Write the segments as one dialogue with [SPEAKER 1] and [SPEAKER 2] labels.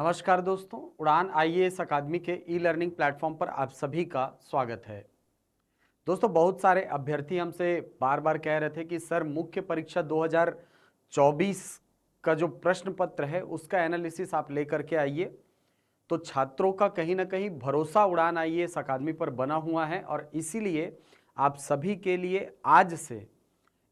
[SPEAKER 1] नमस्कार दोस्तों, उड़ान आईएएस अकादमी के ई लर्निंग प्लेटफॉर्म पर आप सभी का स्वागत है। दोस्तों, बहुत सारे अभ्यर्थी हमसे बार बार कह रहे थे कि सर मुख्य परीक्षा 2024 का जो प्रश्न पत्र है उसका एनालिसिस आप लेकर के आइए। तो छात्रों का कहीं ना कहीं भरोसा उड़ान आईएएस अकादमी पर बना हुआ है और इसीलिए आप सभी के लिए आज से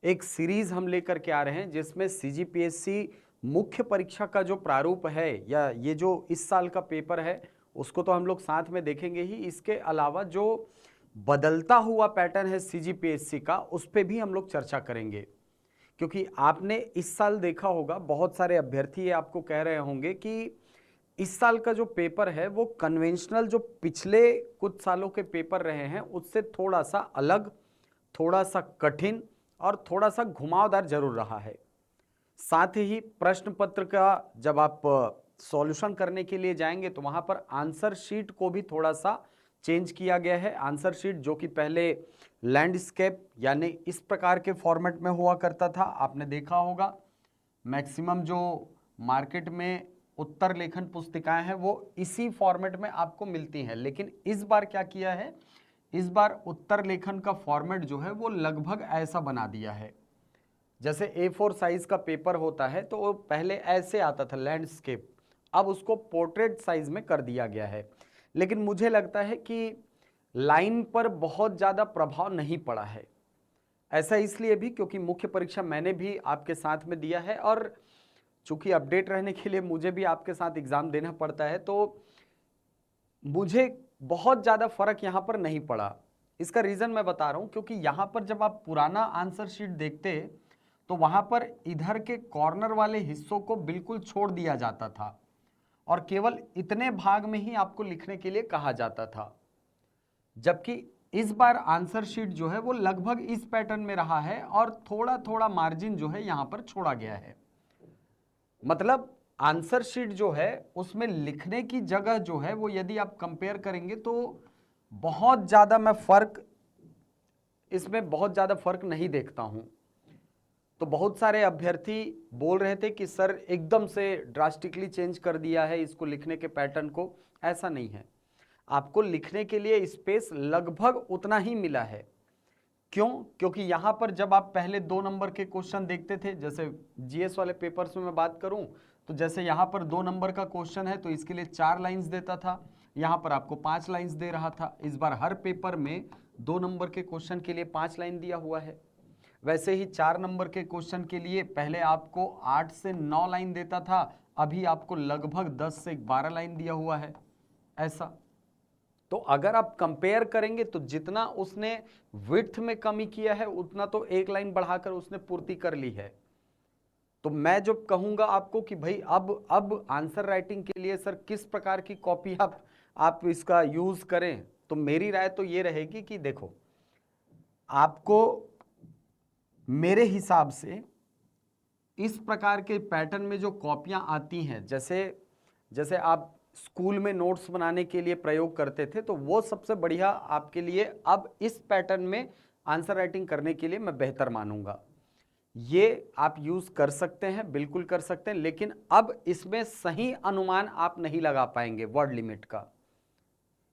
[SPEAKER 1] एक सीरीज हम लेकर के आ रहे हैं जिसमें सीजीपीएससी मुख्य परीक्षा का जो प्रारूप है या ये जो इस साल का पेपर है उसको तो हम लोग साथ में देखेंगे ही। इसके अलावा जो बदलता हुआ पैटर्न है सीजीपीएससी का उस पर भी हम लोग चर्चा करेंगे, क्योंकि आपने इस साल देखा होगा बहुत सारे अभ्यर्थी ये आपको कह रहे होंगे कि इस साल का जो पेपर है वो कन्वेंशनल जो पिछले कुछ सालों के पेपर रहे हैं उससे थोड़ा सा अलग, थोड़ा सा कठिन और थोड़ा सा घुमावदार जरूर रहा है। साथ ही प्रश्न पत्र का जब आप सॉल्यूशन करने के लिए जाएंगे तो वहां पर आंसर शीट को भी थोड़ा सा चेंज किया गया है। आंसर शीट जो कि पहले लैंडस्केप यानी इस प्रकार के फॉर्मेट में हुआ करता था, आपने देखा होगा। मैक्सिमम जो मार्केट में उत्तर लेखन पुस्तिकाएं हैं वो इसी फॉर्मेट में आपको मिलती हैं, लेकिन इस बार क्या किया है, इस बार उत्तर लेखन का फॉर्मेट जो है वो लगभग ऐसा बना दिया है जैसे A4 साइज का पेपर होता है तो वो पहले ऐसे आता था लैंडस्केप, अब उसको पोर्ट्रेट साइज में कर दिया गया है। लेकिन मुझे लगता है कि लाइन पर बहुत ज़्यादा प्रभाव नहीं पड़ा है। ऐसा इसलिए भी क्योंकि मुख्य परीक्षा मैंने भी आपके साथ में दिया है और चूंकि अपडेट रहने के लिए मुझे भी आपके साथ एग्जाम देना पड़ता है, तो मुझे बहुत ज़्यादा फर्क यहाँ पर नहीं पड़ा। इसका रीज़न मैं बता रहा हूँ, क्योंकि यहाँ पर जब आप पुराना आंसर शीट देखते तो वहां पर इधर के कॉर्नर वाले हिस्सों को बिल्कुल छोड़ दिया जाता था और केवल इतने भाग में ही आपको लिखने के लिए कहा जाता था। जबकि इस बार आंसर शीट जो है वो लगभग इस पैटर्न में रहा है और थोड़ा थोड़ा मार्जिन जो है यहां पर छोड़ा गया है। मतलब आंसर शीट जो है उसमें लिखने की जगह जो है वो यदि आप कंपेयर करेंगे तो बहुत ज्यादा मैं फर्क इसमें बहुत ज्यादा फर्क नहीं देखता हूं। तो बहुत सारे अभ्यर्थी बोल रहे थे कि सर एकदम से ड्रास्टिकली चेंज कर दिया है इसको लिखने के पैटर्न को। ऐसा नहीं है, आपको लिखने के लिए स्पेस लगभग उतना ही मिला है। क्यों? क्योंकि यहां पर जब आप पहले 2 नंबर के क्वेश्चन देखते थे, जैसे जीएस वाले पेपर्स में मैं बात करूं तो जैसे यहां पर 2 नंबर का क्वेश्चन है तो इसके लिए 4 लाइंस देता था, यहां पर आपको 5 लाइंस दे रहा था। इस बार हर पेपर में 2 नंबर के क्वेश्चन के लिए 5 लाइन दिया हुआ है। वैसे ही 4 नंबर के क्वेश्चन के लिए पहले आपको 8 से 9 लाइन देता था, अभी आपको लगभग 10 से 12 लाइन दिया हुआ है। ऐसा तो अगर आप कंपेयर करेंगे तो जितना उसने विड्थ में कमी किया है उतना तो 1 लाइन बढ़ाकर उसने पूर्ति कर ली है। तो मैं जो कहूंगा आपको कि भाई अब आंसर राइटिंग के लिए सर किस प्रकार की कॉपी आप इसका यूज करें, तो मेरी राय तो ये रहेगी कि देखो, आपको मेरे हिसाब से इस प्रकार के पैटर्न में जो कॉपियां आती हैं, जैसे आप स्कूल में नोट्स बनाने के लिए प्रयोग करते थे, तो वो सबसे बढ़िया आपके लिए अब इस पैटर्न में आंसर राइटिंग करने के लिए मैं बेहतर मानूंगा। ये आप यूज कर सकते हैं, बिल्कुल कर सकते हैं, लेकिन अब इसमें सही अनुमान आप नहीं लगा पाएंगे वर्ड लिमिट का।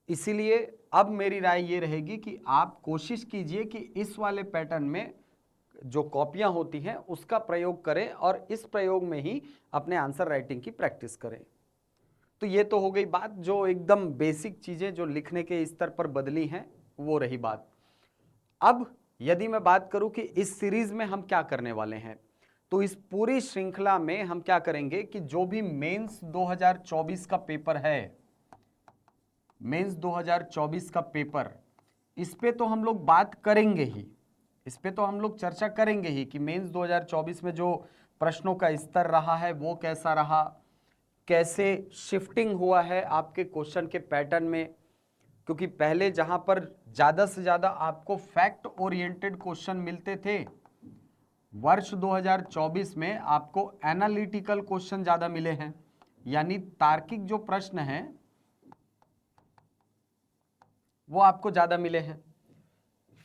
[SPEAKER 1] इसीलिए अब मेरी राय ये रहेगी कि आप कोशिश कीजिए कि इस वाले पैटर्न में जो कॉपियां होती हैं उसका प्रयोग करें और इस प्रयोग में ही अपने आंसर राइटिंग की प्रैक्टिस करें। तो ये तो हो गई बात, जो एकदम बेसिक चीजें जो लिखने के स्तर पर बदली हैं वो रही बात। अब यदि मैं बात करूं कि इस सीरीज में हम क्या करने वाले हैं, तो इस पूरी श्रृंखला में हम क्या करेंगे कि जो भी मेंस 2024 का पेपर है, मेंस 2024 का पेपर, इस पे तो हम लोग बात करेंगे ही, इस पे तो हम लोग चर्चा करेंगे ही कि मेंस 2024 में जो प्रश्नों का स्तर रहा है वो कैसा रहा, कैसे शिफ्टिंग हुआ है आपके क्वेश्चन के पैटर्न में। क्योंकि पहले जहां पर ज्यादा से ज्यादा आपको फैक्ट ओरिएंटेड क्वेश्चन मिलते थे, वर्ष 2024 में आपको एनालिटिकल क्वेश्चन ज्यादा मिले हैं, यानी तार्किक जो प्रश्न हैं वो आपको ज्यादा मिले हैं।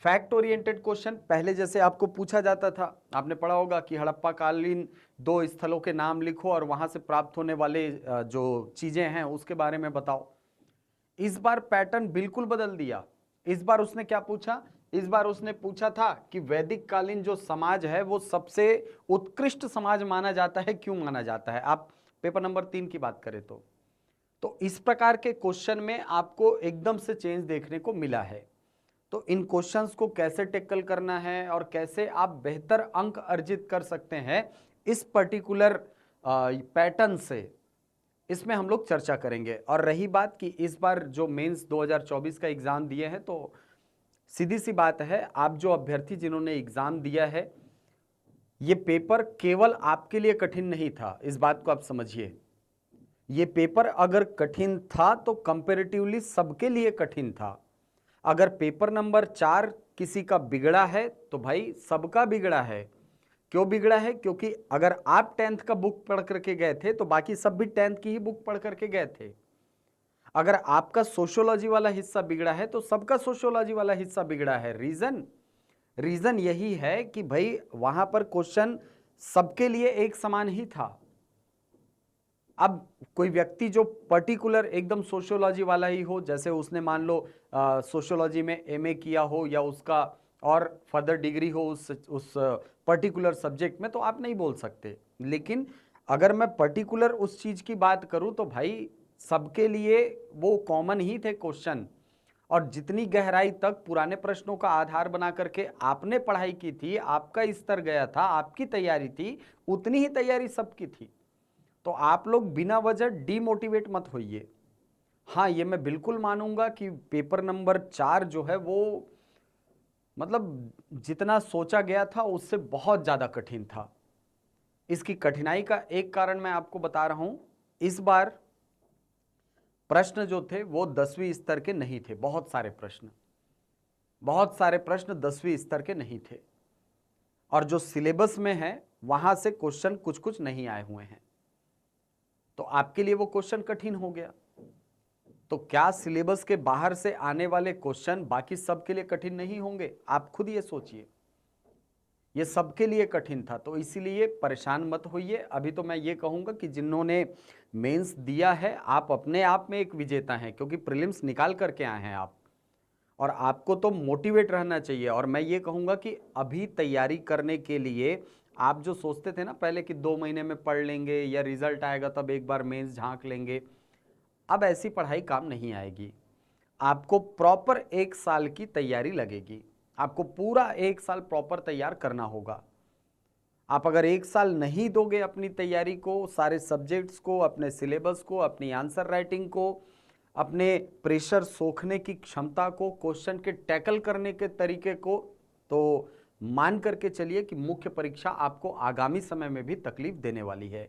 [SPEAKER 1] फैक्ट ओरिएंटेड क्वेश्चन पहले जैसे आपको पूछा जाता था, आपने पढ़ा होगा कि हड़प्पा कालीन 2 स्थलों के नाम लिखो और वहां से प्राप्त होने वाले जो चीजें हैं उसके बारे में बताओ। इस बार पैटर्न बिल्कुल बदल दिया। इस बार उसने क्या पूछा? इस बार उसने पूछा था कि वैदिक कालीन जो समाज है वो सबसे उत्कृष्ट समाज माना जाता है, क्यों माना जाता है? आप पेपर नंबर 3 की बात करें तो इस प्रकार के क्वेश्चन में आपको एकदम से चेंज देखने को मिला है। तो इन क्वेश्चंस को कैसे टैकल करना है और कैसे आप बेहतर अंक अर्जित कर सकते हैं इस पर्टिकुलर पैटर्न से, इसमें हम लोग चर्चा करेंगे। और रही बात कि इस बार जो मेंस 2024 का एग्जाम दिए हैं, तो सीधी सी बात है, आप जो अभ्यर्थी जिन्होंने एग्जाम दिया है, ये पेपर केवल आपके लिए कठिन नहीं था, इस बात को आप समझिए। ये पेपर अगर कठिन था तो कंपैरेटिवली सबके लिए कठिन था। अगर पेपर नंबर 4 किसी का बिगड़ा है तो भाई सबका बिगड़ा है। क्यों बिगड़ा है? क्योंकि अगर आप 10th का बुक पढ़ करके गए थे तो बाकी सब भी 10th की ही बुक पढ़ करके गए थे। अगर आपका सोशियोलॉजी वाला हिस्सा बिगड़ा है तो सबका सोशियोलॉजी वाला हिस्सा बिगड़ा है। रीजन यही है कि भाई वहां पर क्वेश्चन सबके लिए एक समान ही था। अब कोई व्यक्ति जो पर्टिकुलर एकदम सोशियोलॉजी वाला ही हो, जैसे उसने मान लो सोशियोलॉजी में एमए किया हो या उसका और फर्दर डिग्री हो उस पर्टिकुलर सब्जेक्ट में, तो आप नहीं बोल सकते। लेकिन अगर मैं पर्टिकुलर उस चीज की बात करूं तो भाई सबके लिए वो कॉमन ही थे क्वेश्चन। और जितनी गहराई तक पुराने प्रश्नों का आधार बना करके आपने पढ़ाई की थी, आपका स्तर गया था, आपकी तैयारी थी, उतनी ही तैयारी सबकी थी। तो आप लोग बिना वजह डीमोटिवेट मत होइए। हाँ, ये मैं बिल्कुल मानूंगा कि पेपर नंबर 4 जो है वो मतलब जितना सोचा गया था उससे बहुत ज्यादा कठिन था। इसकी कठिनाई का एक कारण मैं आपको बता रहा हूं, इस बार प्रश्न जो थे वो 10वीं स्तर के नहीं थे। बहुत सारे प्रश्न 10वीं स्तर के नहीं थे, और जो सिलेबस में है वहां से क्वेश्चन कुछ कुछ नहीं आए हुए हैं, तो आपके लिए वो क्वेश्चन कठिन हो गया। तो क्या सिलेबस के बाहर से आने वाले क्वेश्चन बाकी सबके लिए कठिन नहीं होंगे? आप खुद ये सोचिए। ये सबके लिए कठिन था, तो इसीलिए परेशान मत होइए। अभी तो मैं ये कहूंगा कि जिन्होंने मेंस दिया है, आप अपने आप में एक विजेता हैं, क्योंकि प्रीलिम्स निकाल करके आए हैं आप, और आपको तो मोटिवेट रहना चाहिए। और मैं ये कहूंगा कि अभी तैयारी करने के लिए आप जो सोचते थे ना पहले कि 2 महीने में पढ़ लेंगे या रिजल्ट आएगा तब एक बार मेंस झांक लेंगे, अब ऐसी पढ़ाई काम नहीं आएगी। आपको प्रॉपर 1 साल की तैयारी लगेगी। आपको पूरा 1 साल प्रॉपर तैयार करना होगा। आप अगर 1 साल नहीं दोगे अपनी तैयारी को, सारे सब्जेक्ट्स को, अपने सिलेबस को, अपनी आंसर राइटिंग को, अपने प्रेशर सोखने की क्षमता को, क्वेश्चन के टैकल करने के तरीके को, तो मान करके चलिए कि मुख्य परीक्षा आपको आगामी समय में भी तकलीफ देने वाली है।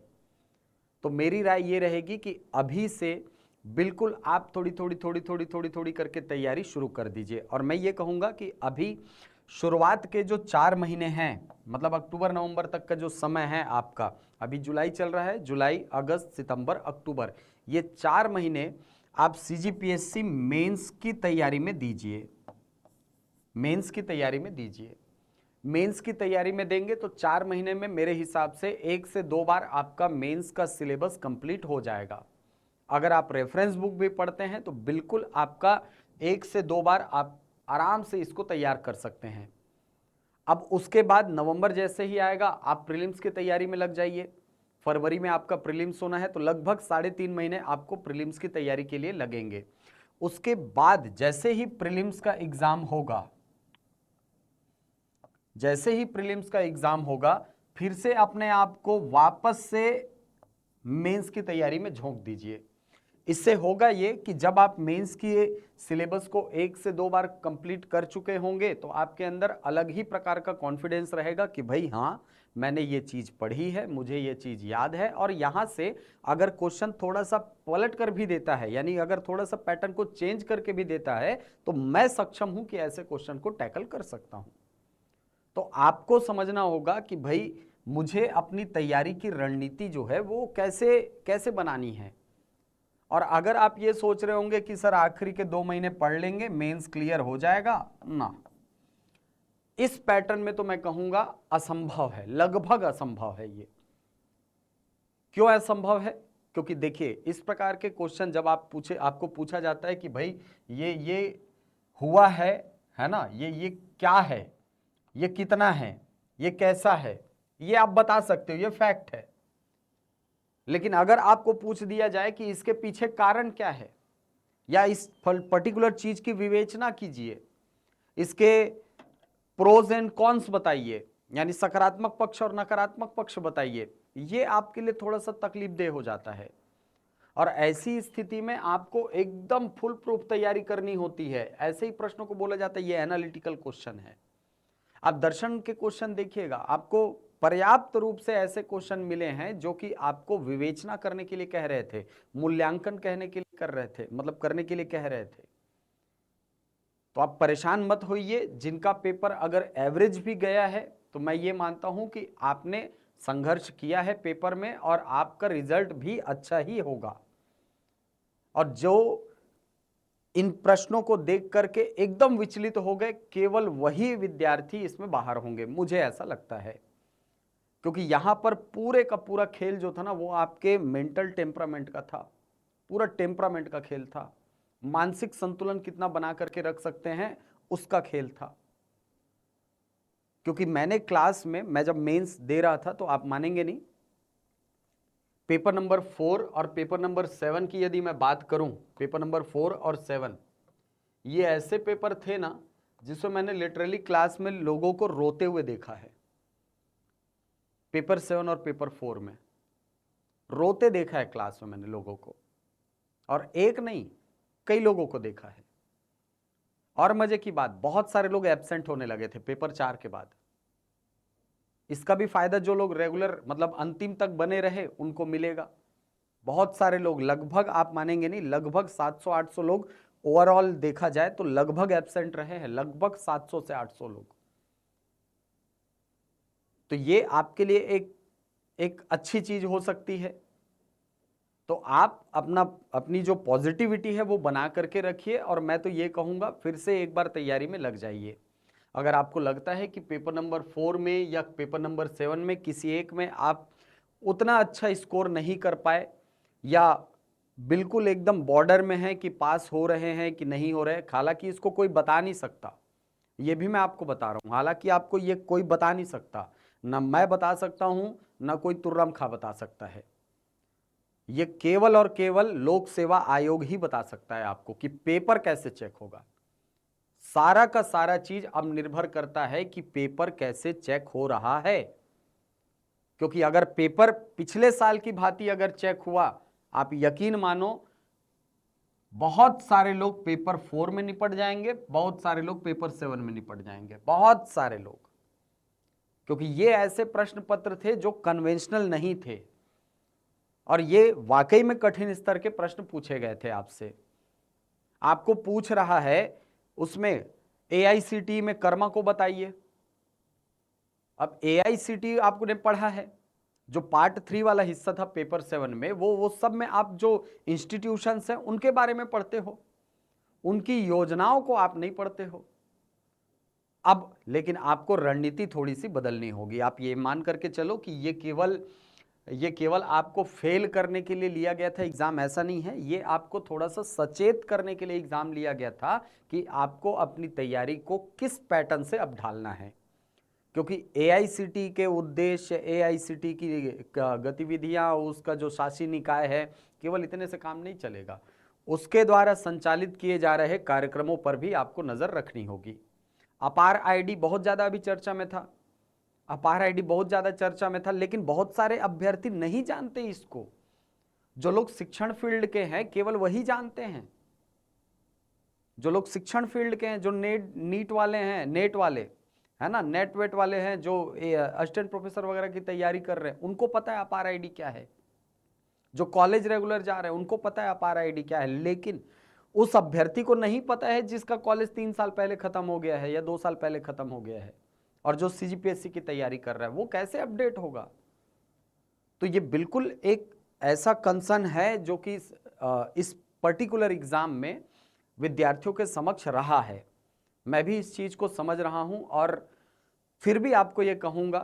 [SPEAKER 1] तो मेरी राय ये रहेगी कि अभी से बिल्कुल आप थोड़ी करके तैयारी शुरू कर दीजिए। और मैं ये कहूंगा कि अभी शुरुआत के जो 4 महीने हैं, मतलब अक्टूबर नवंबर तक का जो समय है आपका, अभी जुलाई चल रहा है, जुलाई अगस्त सितंबर अक्टूबर, ये 4 महीने आप सीजीपीएससी मेंस की तैयारी में दीजिए। मेंस की तैयारी में देंगे तो 4 महीने में मेरे हिसाब से 1 से 2 बार आपका मेंस का सिलेबस कंप्लीट हो जाएगा। अगर आप रेफरेंस बुक भी पढ़ते हैं तो बिल्कुल आपका 1 से 2 बार आप आराम से इसको तैयार कर सकते हैं। अब उसके बाद नवंबर जैसे ही आएगा आप प्रीलिम्स की तैयारी में लग जाइए। फरवरी में आपका प्रीलिम्स होना है, तो लगभग 3.5 महीने आपको प्रीलिम्स की तैयारी के लिए लगेंगे। उसके बाद जैसे ही प्रीलिम्स का एग्जाम होगा, फिर से अपने आप को वापस से मेंस की तैयारी में झोंक दीजिए। इससे होगा ये कि जब आप मेंस की सिलेबस को 1 से 2 बार कंप्लीट कर चुके होंगे तो आपके अंदर अलग ही प्रकार का कॉन्फिडेंस रहेगा कि भाई हाँ, मैंने ये चीज पढ़ी है, मुझे ये चीज याद है। और यहां से अगर क्वेश्चन थोड़ा सा पलट कर भी देता है, यानी अगर थोड़ा सा पैटर्न को चेंज करके भी देता है, तो मैं सक्षम हूं कि ऐसे क्वेश्चन को टैकल कर सकता हूं। तो आपको समझना होगा कि भाई मुझे अपनी तैयारी की रणनीति जो है वो कैसे कैसे बनानी है। और अगर आप ये सोच रहे होंगे कि सर आखिरी के 2 महीने पढ़ लेंगे मेंस क्लियर हो जाएगा, ना, इस पैटर्न में तो मैं कहूंगा असंभव है, लगभग असंभव है ये। क्यों असंभव है? क्योंकि देखिए इस प्रकार के क्वेश्चन जब आपको पूछा जाता है कि भाई ये हुआ है ना, ये क्या है, ये कितना है, ये कैसा है, ये आप बता सकते हो, ये फैक्ट है। लेकिन अगर आपको पूछ दिया जाए कि इसके पीछे कारण क्या है, या इस पर्टिकुलर चीज की विवेचना कीजिए, इसके प्रोज एंड कॉन्स बताइए, यानी सकारात्मक पक्ष और नकारात्मक पक्ष बताइए, ये आपके लिए थोड़ा सा तकलीफदेह हो जाता है। और ऐसी स्थिति में आपको एकदम फुल प्रूफ तैयारी करनी होती है। ऐसे ही प्रश्नों को बोला जाता है ये एनालिटिकल क्वेश्चन है। आप दर्शन के क्वेश्चन देखिएगा, आपको पर्याप्त रूप से ऐसे क्वेश्चन मिले हैं जो कि आपको विवेचना करने के लिए कह रहे थे, मूल्यांकन कहने के लिए कर रहे थे, मतलब करने के लिए कह रहे थे। तो आप परेशान मत होइए। जिनका पेपर अगर एवरेज भी गया है तो मैं ये मानता हूं कि आपने संघर्ष किया है पेपर में और आपका रिजल्ट भी अच्छा ही होगा। और जो इन प्रश्नों को देख करके एकदम विचलित हो गए, केवल वही विद्यार्थी इसमें बाहर होंगे, मुझे ऐसा लगता है। क्योंकि यहां पर पूरे का पूरा खेल जो था ना, वो आपके मेंटल टेम्परामेंट का था, पूरा टेम्परामेंट का खेल था। मानसिक संतुलन कितना बना करके रख सकते हैं उसका खेल था। क्योंकि मैंने क्लास में, मैं जब मेंस दे रहा था तो आप मानेंगे नहीं, पेपर नंबर 4 और पेपर नंबर 7 की यदि मैं बात करूं, पेपर नंबर 4 और 7 ये ऐसे पेपर थे ना जिसमें मैंने लिटरली क्लास में लोगों को रोते हुए देखा है। पेपर 7 और पेपर 4 में रोते देखा है क्लास में मैंने लोगों को, और एक नहीं कई लोगों को देखा है। और मजे की बात, बहुत सारे लोग एब्सेंट होने लगे थे पेपर 4 के बाद। इसका भी फायदा जो लोग रेगुलर मतलब अंतिम तक बने रहे उनको मिलेगा। बहुत सारे लोग, लगभग आप मानेंगे नहीं, लगभग 700-800 लोग ओवरऑल देखा जाए तो लगभग एब्सेंट रहे हैं, लगभग 700 से 800 लोग। तो ये आपके लिए एक अच्छी चीज हो सकती है। तो आप अपनी जो पॉजिटिविटी है वो बना करके रखिए, और मैं तो ये कहूंगा फिर से एक बार तैयारी में लग जाइए। अगर आपको लगता है कि पेपर नंबर 4 में या पेपर नंबर 7 में किसी एक में आप उतना अच्छा स्कोर नहीं कर पाए, या बिल्कुल एकदम बॉर्डर में है कि पास हो रहे हैं कि नहीं हो रहे, हालांकि इसको कोई बता नहीं सकता, ये भी मैं आपको बता रहा हूं, हालांकि आपको ये कोई बता नहीं सकता, ना मैं बता सकता हूं ना कोई तुर्रम खा बता सकता है। ये केवल और केवल लोक सेवा आयोग ही बता सकता है आपको कि पेपर कैसे चेक होगा। सारा का सारा चीज अब निर्भर करता है कि पेपर कैसे चेक हो रहा है। क्योंकि अगर पेपर पिछले साल की भांति अगर चेक हुआ, आप यकीन मानो बहुत सारे लोग पेपर 4 में निपट जाएंगे, बहुत सारे लोग पेपर 7 में निपट जाएंगे, बहुत सारे लोग। क्योंकि ये ऐसे प्रश्न पत्र थे जो कन्वेंशनल नहीं थे, और ये वाकई में कठिन स्तर के प्रश्न पूछे गए थे आपसे। आपको पूछ रहा है उसमें AICTE में कर्मा को बताइए। अब AICTE आपने पढ़ा है, जो पार्ट 3 वाला हिस्सा था पेपर 7 में, वो सब में आप जो इंस्टीट्यूशंस हैं उनके बारे में पढ़ते हो, उनकी योजनाओं को आप नहीं पढ़ते हो। अब लेकिन आपको रणनीति थोड़ी सी बदलनी होगी। आप ये मान करके चलो कि ये केवल आपको फेल करने के लिए लिया गया था एग्जाम, ऐसा नहीं है। ये आपको थोड़ा सा सचेत करने के लिए एग्जाम लिया गया था कि आपको अपनी तैयारी को किस पैटर्न से अब ढालना है। क्योंकि AICTE के उद्देश्य, AICTE की गतिविधियां, उसका जो शासी निकाय है, केवल इतने से काम नहीं चलेगा। उसके द्वारा संचालित किए जा रहे कार्यक्रमों पर भी आपको नजर रखनी होगी। अपार ID बहुत ज्यादा अभी चर्चा में था, अपार ID बहुत ज्यादा चर्चा में था, लेकिन बहुत सारे अभ्यर्थी नहीं जानते इसको। जो लोग शिक्षण फील्ड के हैं केवल वही जानते हैं। जो लोग शिक्षण फील्ड के हैं, जो नीट वाले हैं, नेट वाले है ना, नेट वेट वाले हैं, जो असिस्टेंट प्रोफेसर वगैरह की तैयारी कर रहे हैं, उनको पता है अपार ID क्या है। जो कॉलेज रेगुलर जा रहे हैं उनको पता है अपार ID क्या है। लेकिन उस अभ्यर्थी को नहीं पता है जिसका कॉलेज 3 साल पहले खत्म हो गया है या 2 साल पहले खत्म हो गया है, और जो CGPSC की तैयारी कर रहा है वो कैसे अपडेट होगा। तो ये बिल्कुल एक ऐसा कंसर्न है जो कि इस पर्टिकुलर एग्जाम में विद्यार्थियों के समक्ष रहा है। मैं भी इस चीज को समझ रहा हूं, और फिर भी आपको ये कहूंगा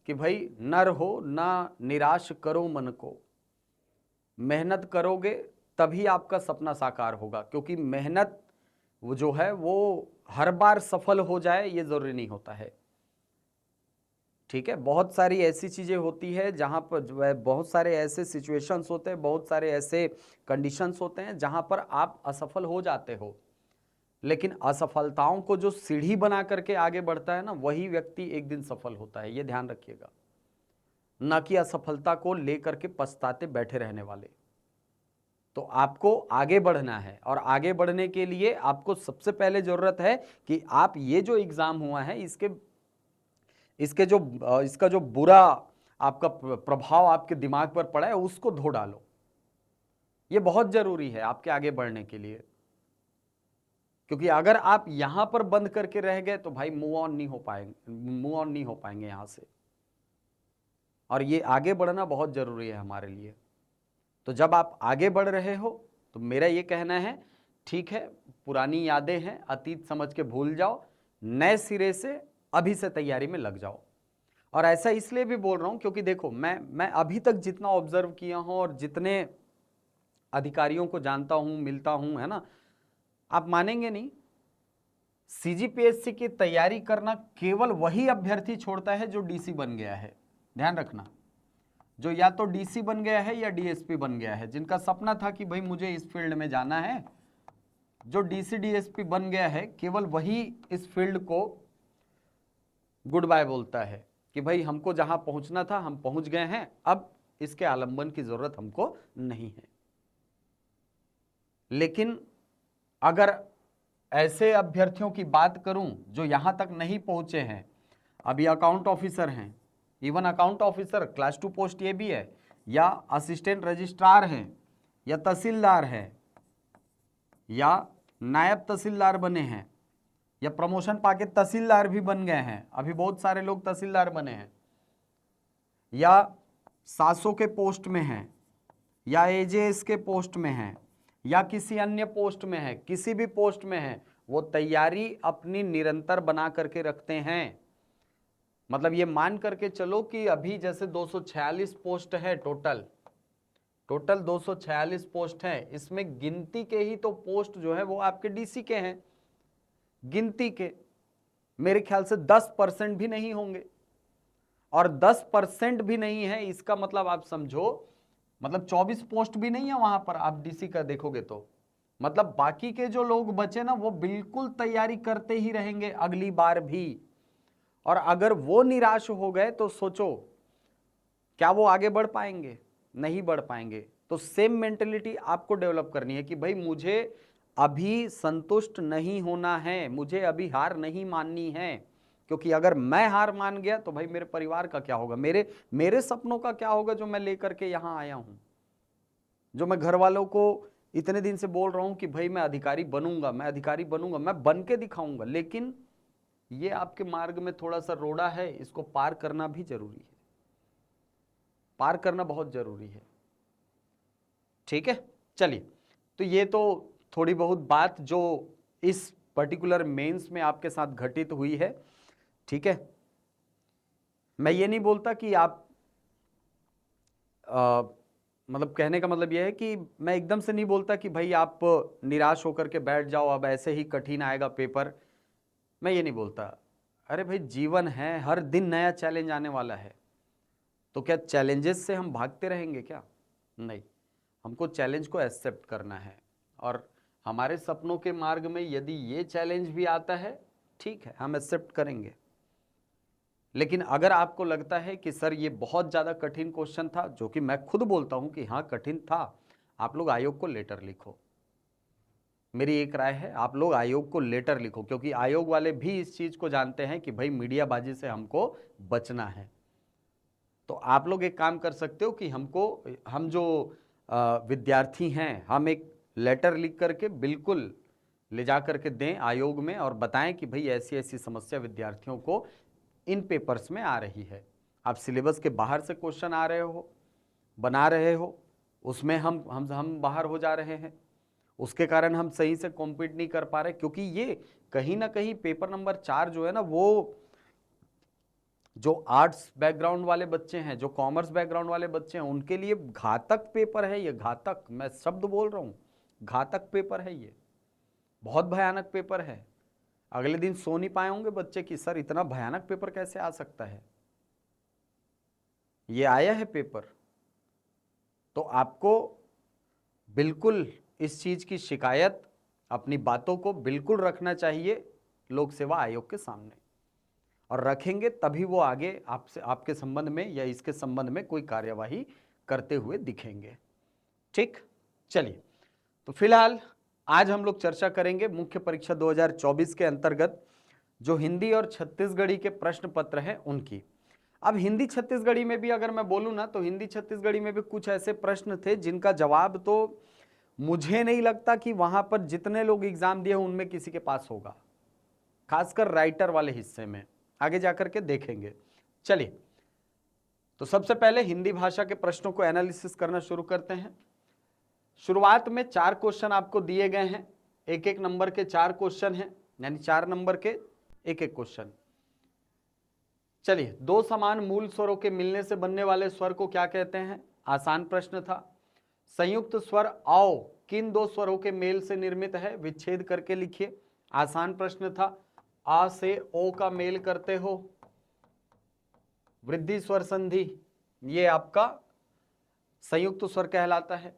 [SPEAKER 1] कि भाई नर हो ना निराश करो मन को, मेहनत करोगे तभी आपका सपना साकार होगा, क्योंकि मेहनत वो जो है वो हर बार सफल हो जाए ये जरूरी नहीं होता है। ठीक है, बहुत सारी ऐसी चीजें होती है जहां पर जो है बहुत सारे ऐसे सिचुएशंस होते हैं, बहुत सारे ऐसे कंडीशंस होते हैं जहां पर आप असफल हो जाते हो, लेकिन असफलताओं को जो सीढ़ी बना करके आगे बढ़ता है ना, वही व्यक्ति एक दिन सफल होता है, ये ध्यान रखिएगा, ना कि असफलता को लेकर के पछताते बैठे रहने वाले। तो आपको आगे बढ़ना है, और आगे बढ़ने के लिए आपको सबसे पहले जरूरत है कि आप ये जो एग्जाम हुआ है इसका जो बुरा आपका प्रभाव आपके दिमाग पर पड़ा है उसको धो डालो। ये बहुत जरूरी है आपके आगे बढ़ने के लिए, क्योंकि अगर आप यहां पर बंद करके रह गए तो भाई मूव ऑन नहीं हो पाएंगे यहां से, और ये आगे बढ़ना बहुत जरूरी है हमारे लिए। तो जब आप आगे बढ़ रहे हो तो मेरा ये कहना है, ठीक है, पुरानी यादें हैं, अतीत समझ के भूल जाओ, नए सिरे से अभी से तैयारी में लग जाओ। और ऐसा इसलिए भी बोल रहा हूं क्योंकि देखो, मैं अभी तक जितना ऑब्जर्व किया हूं और जितने अधिकारियों को जानता हूं, मिलता हूं, है ना, आप मानेंगे नहीं, सीजीपीएससी की तैयारी करना केवल वही अभ्यर्थी छोड़ता है जो डीसी बन गया है। ध्यान रखना, जो या तो डीसी बन गया है या डीएसपी बन गया है, जिनका सपना था कि भाई मुझे इस फील्ड में जाना है, जो डीसी डीएसपी बन गया है, केवल वही इस फील्ड को गुड बाय बोलता है कि भाई हमको जहां पहुंचना था हम पहुंच गए हैं, अब इसके आलंबन की जरूरत हमको नहीं है। लेकिन अगर ऐसे अभ्यर्थियों की बात करूं जो यहां तक नहीं पहुंचे हैं, अभी अकाउंट ऑफिसर हैं, even account officer class 2 post ये भी है, या असिस्टेंट रजिस्ट्रार हैं, या तहसीलदार है, या नायब तहसीलदार बने हैं, या प्रमोशन पाके तहसीलदार भी बन गए हैं, अभी बहुत सारे लोग तहसीलदार बने हैं, या सासो के पोस्ट में हैं, या एजेएस के पोस्ट में हैं, या किसी अन्य पोस्ट में है, किसी भी पोस्ट में है, वो तैयारी अपनी निरंतर बना करके रखते हैं। मतलब ये मान करके चलो कि अभी जैसे 246 पोस्ट है, टोटल 246 पोस्ट है, इसमें गिनती के ही तो पोस्ट जो है वो आपके डीसी के हैं, गिनती के मेरे ख्याल से 10% भी नहीं होंगे, और 10% भी नहीं है इसका मतलब आप समझो, मतलब 24 पोस्ट भी नहीं है वहां पर, आप डीसी का देखोगे तो मतलब बाकी के जो लोग बचे ना वो बिल्कुल तैयारी करते ही रहेंगे अगली बार भी। और अगर वो निराश हो गए तो सोचो क्या वो आगे बढ़ पाएंगे? नहीं बढ़ पाएंगे। तो सेम मेंटेलिटी आपको डेवलप करनी है कि भाई मुझे अभी संतुष्ट नहीं होना है, मुझे अभी हार नहीं माननी है, क्योंकि अगर मैं हार मान गया तो भाई मेरे परिवार का क्या होगा, मेरे सपनों का क्या होगा जो मैं लेकर के यहां आया हूं, जो मैं घर वालों को इतने दिन से बोल रहा हूं कि भाई मैं अधिकारी बनूंगा, मैं अधिकारी बनूंगा, मैं बन के दिखाऊंगा। लेकिन ये आपके मार्ग में थोड़ा सा रोड़ा है, इसको पार करना भी जरूरी है, पार करना बहुत जरूरी है। ठीक है, चलिए, तो ये तो थोड़ी बहुत बात जो इस पर्टिकुलर मेंस में आपके साथ घटित हुई है। ठीक है, मैं ये नहीं बोलता कि आप मतलब कहने का मतलब यह है कि मैं एकदम से नहीं बोलता कि भाई आप निराश होकर के बैठ जाओ, अब ऐसे ही कठिन आएगा पेपर, मैं ये नहीं बोलता। अरे भाई जीवन है, हर दिन नया चैलेंज आने वाला है, तो क्या चैलेंजेस से हम भागते रहेंगे क्या? नहीं, हमको चैलेंज को एक्सेप्ट करना है, और हमारे सपनों के मार्ग में यदि ये चैलेंज भी आता है, ठीक है, हम एक्सेप्ट करेंगे। लेकिन अगर आपको लगता है कि सर ये बहुत ज़्यादा कठिन क्वेश्चन था, जो कि मैं खुद बोलता हूं कि हाँ कठिन था, आप लोग आयोग को लेटर लिखो। मेरी एक राय है, आप लोग आयोग को लेटर लिखो, क्योंकि आयोग वाले भी इस चीज़ को जानते हैं कि भाई मीडियाबाजी से हमको बचना है। तो आप लोग एक काम कर सकते हो कि हम जो विद्यार्थी हैं, हम एक लेटर लिख करके बिल्कुल ले जा करके दें आयोग में, और बताएं कि भाई ऐसी ऐसी समस्या विद्यार्थियों को इन पेपर्स में आ रही है, आप सिलेबस के बाहर से क्वेश्चन आ रहे हो, बना रहे हो, उसमें हम बाहर हो जा रहे हैं, उसके कारण हम सही से कॉम्पीट नहीं कर पा रहे, क्योंकि ये कहीं ना कहीं पेपर नंबर 4 जो है ना, वो जो आर्ट्स बैकग्राउंड वाले बच्चे हैं, जो कॉमर्स बैकग्राउंड वाले बच्चे हैं, उनके लिए घातक पेपर है ये, घातक, मैं शब्द बोल रहा हूं, घातक पेपर है ये, बहुत भयानक पेपर है। अगले दिन सो नहीं पाए होंगे बच्चे कि सर इतना भयानक पेपर कैसे आ सकता है, ये आया है पेपर। तो आपको बिल्कुल इस चीज की शिकायत, अपनी बातों को बिल्कुल रखना चाहिए लोक सेवा आयोग के सामने, और रखेंगे तभी वो आगे आपसे, आपके संबंध में या इसके संबंध में कोई कार्यवाही करते हुए दिखेंगे। ठीक, चलिए, तो फिलहाल आज हम लोग चर्चा करेंगे मुख्य परीक्षा 2024 के अंतर्गत जो हिंदी और छत्तीसगढ़ी के प्रश्न पत्र हैं उनकी। अब हिंदी छत्तीसगढ़ी में भी अगर मैं बोलूं ना, तो हिंदी छत्तीसगढ़ी में भी कुछ ऐसे प्रश्न थे जिनका जवाब तो मुझे नहीं लगता कि वहां पर जितने लोग एग्जाम दिए उनमें किसी के पास होगा, खासकर राइटर वाले हिस्से में, आगे जाकर के देखेंगे। चलिए, तो सबसे पहले हिंदी भाषा के प्रश्नों को एनालिसिस करना शुरू करते हैं। शुरुआत में 4 क्वेश्चन आपको दिए गए हैं, एक एक नंबर के 4 क्वेश्चन हैं, यानी 4 नंबर के एक एक क्वेश्चन। चलिए, 2 समान मूल स्वरों के मिलने से बनने वाले स्वर को क्या कहते हैं, आसान प्रश्न था। संयुक्त स्वर औ किन 2 स्वरों के मेल से निर्मित है, विच्छेद करके लिखिए, आसान प्रश्न था। आ से ओ का मेल करते हो, वृद्धि स्वर संधि, ये आपका संयुक्त स्वर कहलाता है।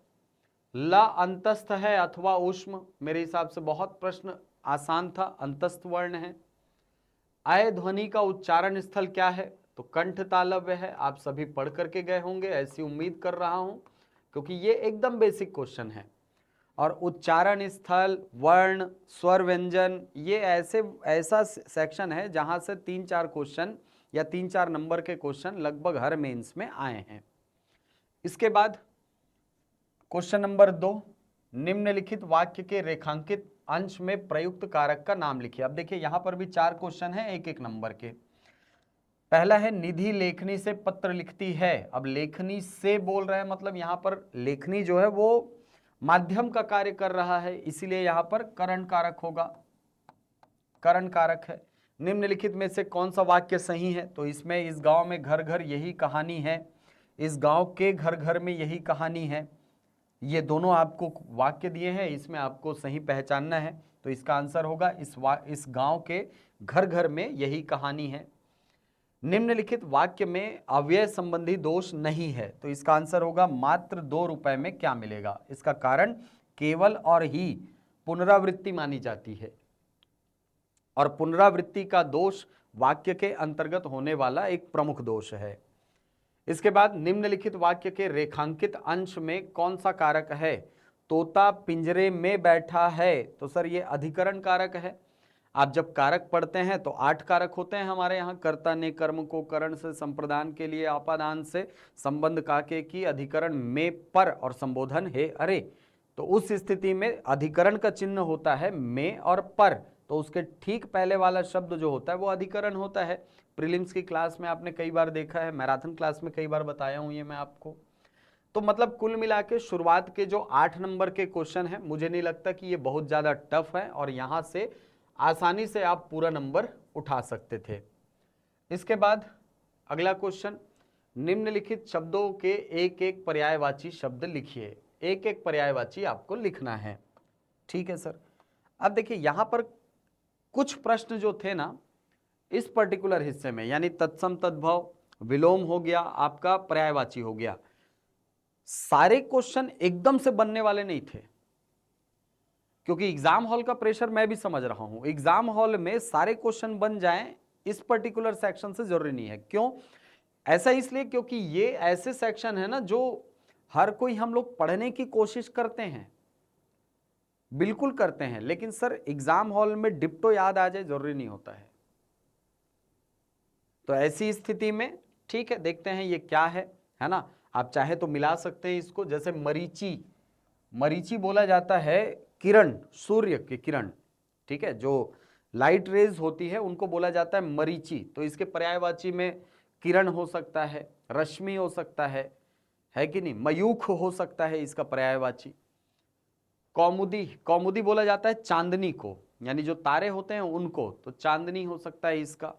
[SPEAKER 1] ल अंतस्थ है अथवा ऊष्म, मेरे हिसाब से बहुत प्रश्न आसान था, अंतस्थ वर्ण है। अय ध्वनि का उच्चारण स्थल क्या है, तो कंठ तालव्य है, आप सभी पढ़ करके गए होंगे, ऐसी उम्मीद कर रहा हूं, क्योंकि ये एकदम बेसिक क्वेश्चन है। और उच्चारण स्थल, वर्ण, स्वर, व्यंजन, ये ऐसा सेक्शन है जहां से 3-4 क्वेश्चन या 3-4 नंबर के क्वेश्चन लगभग हर मेंस में आए हैं। इसके बाद क्वेश्चन नंबर 2, निम्नलिखित वाक्य के रेखांकित अंश में प्रयुक्त कारक का नाम लिखिए। अब देखिए यहां पर भी 4 क्वेश्चन हैं एक एक नंबर के। पहला है निधि लेखनी से पत्र लिखती है। अब लेखनी से बोल रहे हैं, मतलब यहां पर लेखनी जो है वो माध्यम का कार्य कर रहा है, इसीलिए यहां पर करण कारक होगा, करण कारक है। निम्नलिखित में से कौन सा वाक्य सही है, तो इसमें इस गांव में घर घर यही कहानी है, इस गांव के घर घर में यही कहानी है, ये दोनों आपको वाक्य दिए हैं, इसमें आपको सही पहचानना है। तो इसका आंसर होगा इस गांव के घर घर में यही कहानी है। निम्नलिखित वाक्य में अव्यय संबंधी दोष नहीं है, तो इसका आंसर होगा मात्र 2 रुपए में क्या मिलेगा। इसका कारण केवल और ही पुनरावृत्ति मानी जाती है, और पुनरावृत्ति का दोष वाक्य के अंतर्गत होने वाला एक प्रमुख दोष है। इसके बाद निम्नलिखित वाक्य के रेखांकित अंश में कौन सा कारक है, तोता पिंजरे में बैठा है, तो सर ये अधिकरण कारक है। आप जब कारक पढ़ते हैं तो 8 कारक होते हैं हमारे यहाँ, कर्ता ने कर्म को करण से, संप्रदान के लिए आपादान से, संबंध काके की, अधिकरण में पर और संबोधन है अरे। तो उस स्थिति में अधिकरण का चिन्ह होता है में और पर, तो उसके ठीक पहले वाला शब्द जो होता है वो अधिकरण होता है। प्रीलिम्स की क्लास में आपने कई बार देखा है, मैराथन क्लास में कई बार बताया हूं ये मैं आपको। तो मतलब कुल मिला के शुरुआत के जो 8 नंबर के क्वेश्चन है, मुझे नहीं लगता कि ये बहुत ज्यादा टफ है, और यहां से आसानी से आप पूरा नंबर उठा सकते थे। इसके बाद अगला क्वेश्चन, निम्नलिखित शब्दों के एक एक पर्यायवाची शब्द लिखिए। एक एक पर्यायवाची आपको लिखना है, ठीक है सर। अब देखिए यहां पर कुछ प्रश्न जो थे ना इस पर्टिकुलर हिस्से में, यानी तत्सम, तद्भव, विलोम हो गया, आपका पर्यायवाची हो गया, सारे क्वेश्चन एकदम से बनने वाले नहीं थे, क्योंकि एग्जाम हॉल का प्रेशर मैं भी समझ रहा हूं। एग्जाम हॉल में सारे क्वेश्चन बन जाएं इस पर्टिकुलर सेक्शन से जरूरी नहीं है। क्यों ऐसा, इसलिए क्योंकि ये ऐसे सेक्शन है ना जो हर कोई हम लोग पढ़ने की कोशिश करते हैं, बिल्कुल करते हैं, लेकिन सर एग्जाम हॉल में डिप्टो याद आ जाए जरूरी नहीं होता है। तो ऐसी स्थिति में ठीक है, देखते हैं ये क्या है ना। आप चाहे तो मिला सकते हैं इसको, जैसे मरीची, मरीची बोला जाता है किरण, सूर्य की किरण, ठीक है, जो लाइट रेज होती है उनको बोला जाता है मरीची। तो इसके पर्यायवाची में किरण हो सकता है, रश्मि हो सकता है कि नहीं, मयूख हो सकता है इसका पर्यायवाची। कौमुदी, कौमुदी बोला जाता है चांदनी को, यानी जो तारे होते हैं उनको, तो चांदनी हो सकता है इसका।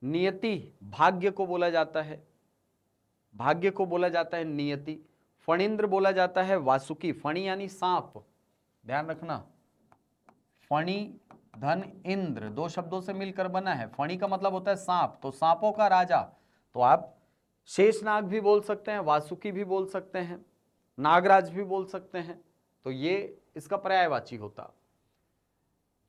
[SPEAKER 1] नियति भाग्य को बोला जाता है, भाग्य को बोला जाता है नियति। फणींद्र बोला जाता है वासुकी, फणी यानी सांप, ध्यान रखना, फणी धन इंद्र दो शब्दों से मिलकर बना है। फणी का मतलब होता है सांप, तो सांपों का राजा, तो आप शेषनाग भी बोल सकते हैं, वासुकी भी बोल सकते हैं, नागराज भी बोल सकते हैं, तो ये इसका पर्यायवाची होता।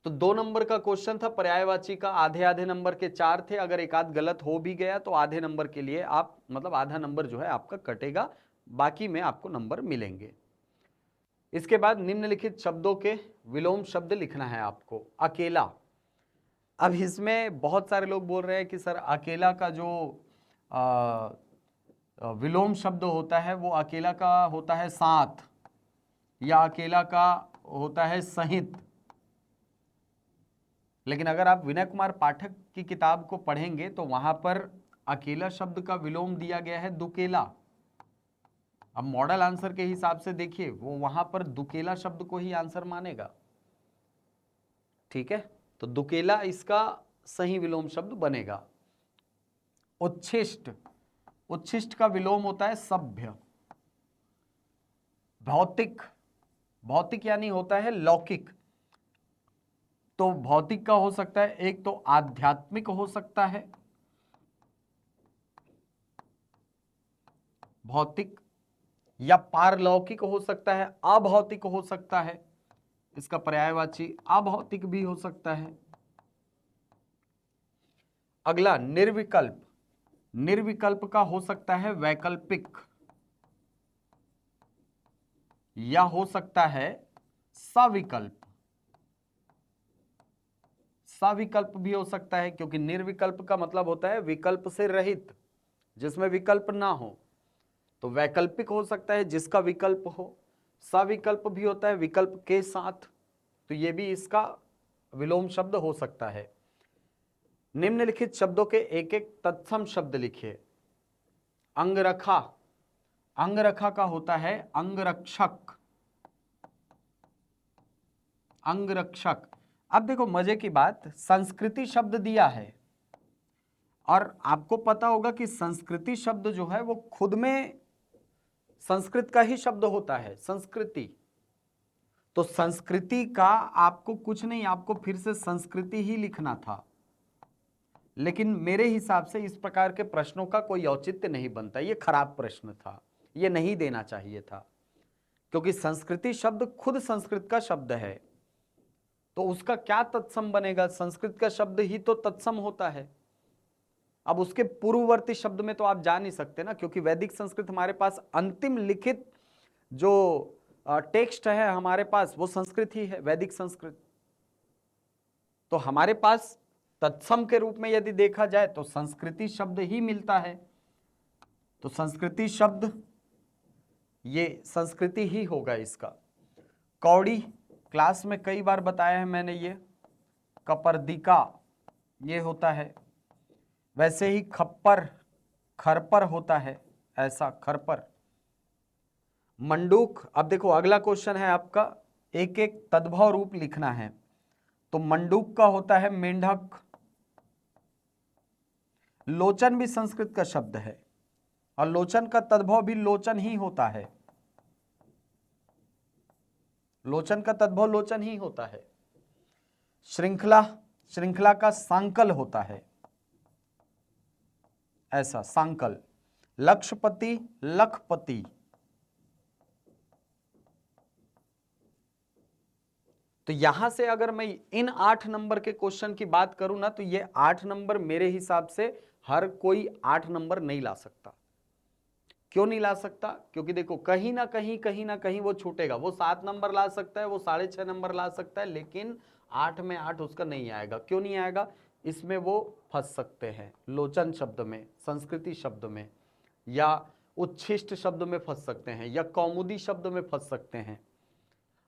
[SPEAKER 1] तो 2 नंबर का क्वेश्चन था पर्यायवाची का, आधे आधे नंबर के 4 थे, अगर एक आध गलत हो भी गया तो आधे नंबर के लिए आप मतलब आधा नंबर जो है आपका कटेगा, बाकी में आपको नंबर मिलेंगे। इसके बाद निम्नलिखित शब्दों के विलोम शब्द लिखना है आपको। अकेला, अब इसमें बहुत सारे लोग बोल रहे हैं कि सर अकेला का जो विलोम शब्द होता है वो अकेला का होता है साथ, या अकेला का होता है सहित, लेकिन अगर आप विनय कुमार पाठक की किताब को पढ़ेंगे तो वहां पर अकेला शब्द का विलोम दिया गया है दुकेला। अब मॉडल आंसर के हिसाब से देखिए, वो वहां पर दुकेला शब्द को ही आंसर मानेगा, ठीक है, तो दुकेला इसका सही विलोम शब्द बनेगा। उच्छिष्ट, उच्छिष्ट का विलोम होता है सभ्य। भौतिक, भौतिक यानी होता है लौकिक, तो भौतिक का हो सकता है एक तो आध्यात्मिक हो सकता है, भौतिक, या पारलौकिक हो सकता है, अभौतिक हो सकता है, इसका पर्यायवाची अभौतिक भी हो सकता है। अगला निर्विकल्प, निर्विकल्प का हो सकता है वैकल्पिक, या हो सकता है सविकल्प, सविकल्प भी हो सकता है, क्योंकि निर्विकल्प का मतलब होता है विकल्प से रहित, जिसमें विकल्प ना हो, तो वैकल्पिक हो सकता है जिसका विकल्प हो, सविकल्प भी होता है विकल्प के साथ, तो ये भी इसका विलोम शब्द हो सकता है। निम्नलिखित शब्दों के एक एक तत्सम शब्द लिखिए। अंगरखा, अंगरखा का होता है अंगरक्षक, अंगरक्षक। अब देखो मजे की बात, संस्कृति शब्द दिया है और आपको पता होगा कि संस्कृति शब्द जो है वो खुद में संस्कृत का ही शब्द होता है, संस्कृति, तो संस्कृति का आपको कुछ नहीं, आपको फिर से संस्कृति ही लिखना था, लेकिन मेरे हिसाब से इस प्रकार के प्रश्नों का कोई औचित्य नहीं बनता, ये खराब प्रश्न था, ये नहीं देना चाहिए था, क्योंकि संस्कृति शब्द खुद संस्कृत का शब्द है, तो उसका क्या तत्सम बनेगा, संस्कृत का शब्द ही तो तत्सम होता है। अब उसके पूर्ववर्ती शब्द में तो आप जा नहीं सकते ना, क्योंकि वैदिक संस्कृत हमारे पास अंतिम लिखित जो टेक्स्ट है हमारे पास वो संस्कृत ही है, वैदिक संस्कृत, तो हमारे पास तत्सम के रूप में यदि देखा जाए तो संस्कृति शब्द ही मिलता है, तो संस्कृति शब्द ये संस्कृति ही होगा इसका। कौड़ी, क्लास में कई बार बताया है मैंने, ये कपर्दिका ये होता है, वैसे ही खप्पर खरपर होता है, ऐसा खरपर। मंडूक, अब देखो अगला क्वेश्चन है आपका, एक एक तद्भव रूप लिखना है, तो मंडूक का होता है मेंढक। लोचन भी संस्कृत का शब्द है और लोचन का तद्भव भी लोचन ही होता है, लोचन का तद्भव लोचन ही होता है। श्रृंखला, श्रृंखला का सांकल होता है, ऐसा सांकल। लक्षपति लखपति, तो यहां से अगर मैं इन 8 नंबर के क्वेश्चन की बात करूं ना, तो ये 8 नंबर मेरे हिसाब से हर कोई 8 नंबर नहीं ला सकता। क्यों नहीं ला सकता? क्योंकि देखो कहीं ना कहीं वो छूटेगा, वो 7 नंबर ला सकता है, वो 6.5 नंबर ला सकता है, लेकिन 8 में 8 उसका नहीं आएगा। क्यों नहीं आएगा? इसमें वो फंस सकते हैं, लोचन शब्द में, संस्कृति शब्द में, या उच्छिष्ट शब्द में फंस सकते हैं, या कौमुदी शब्द में फंस सकते हैं।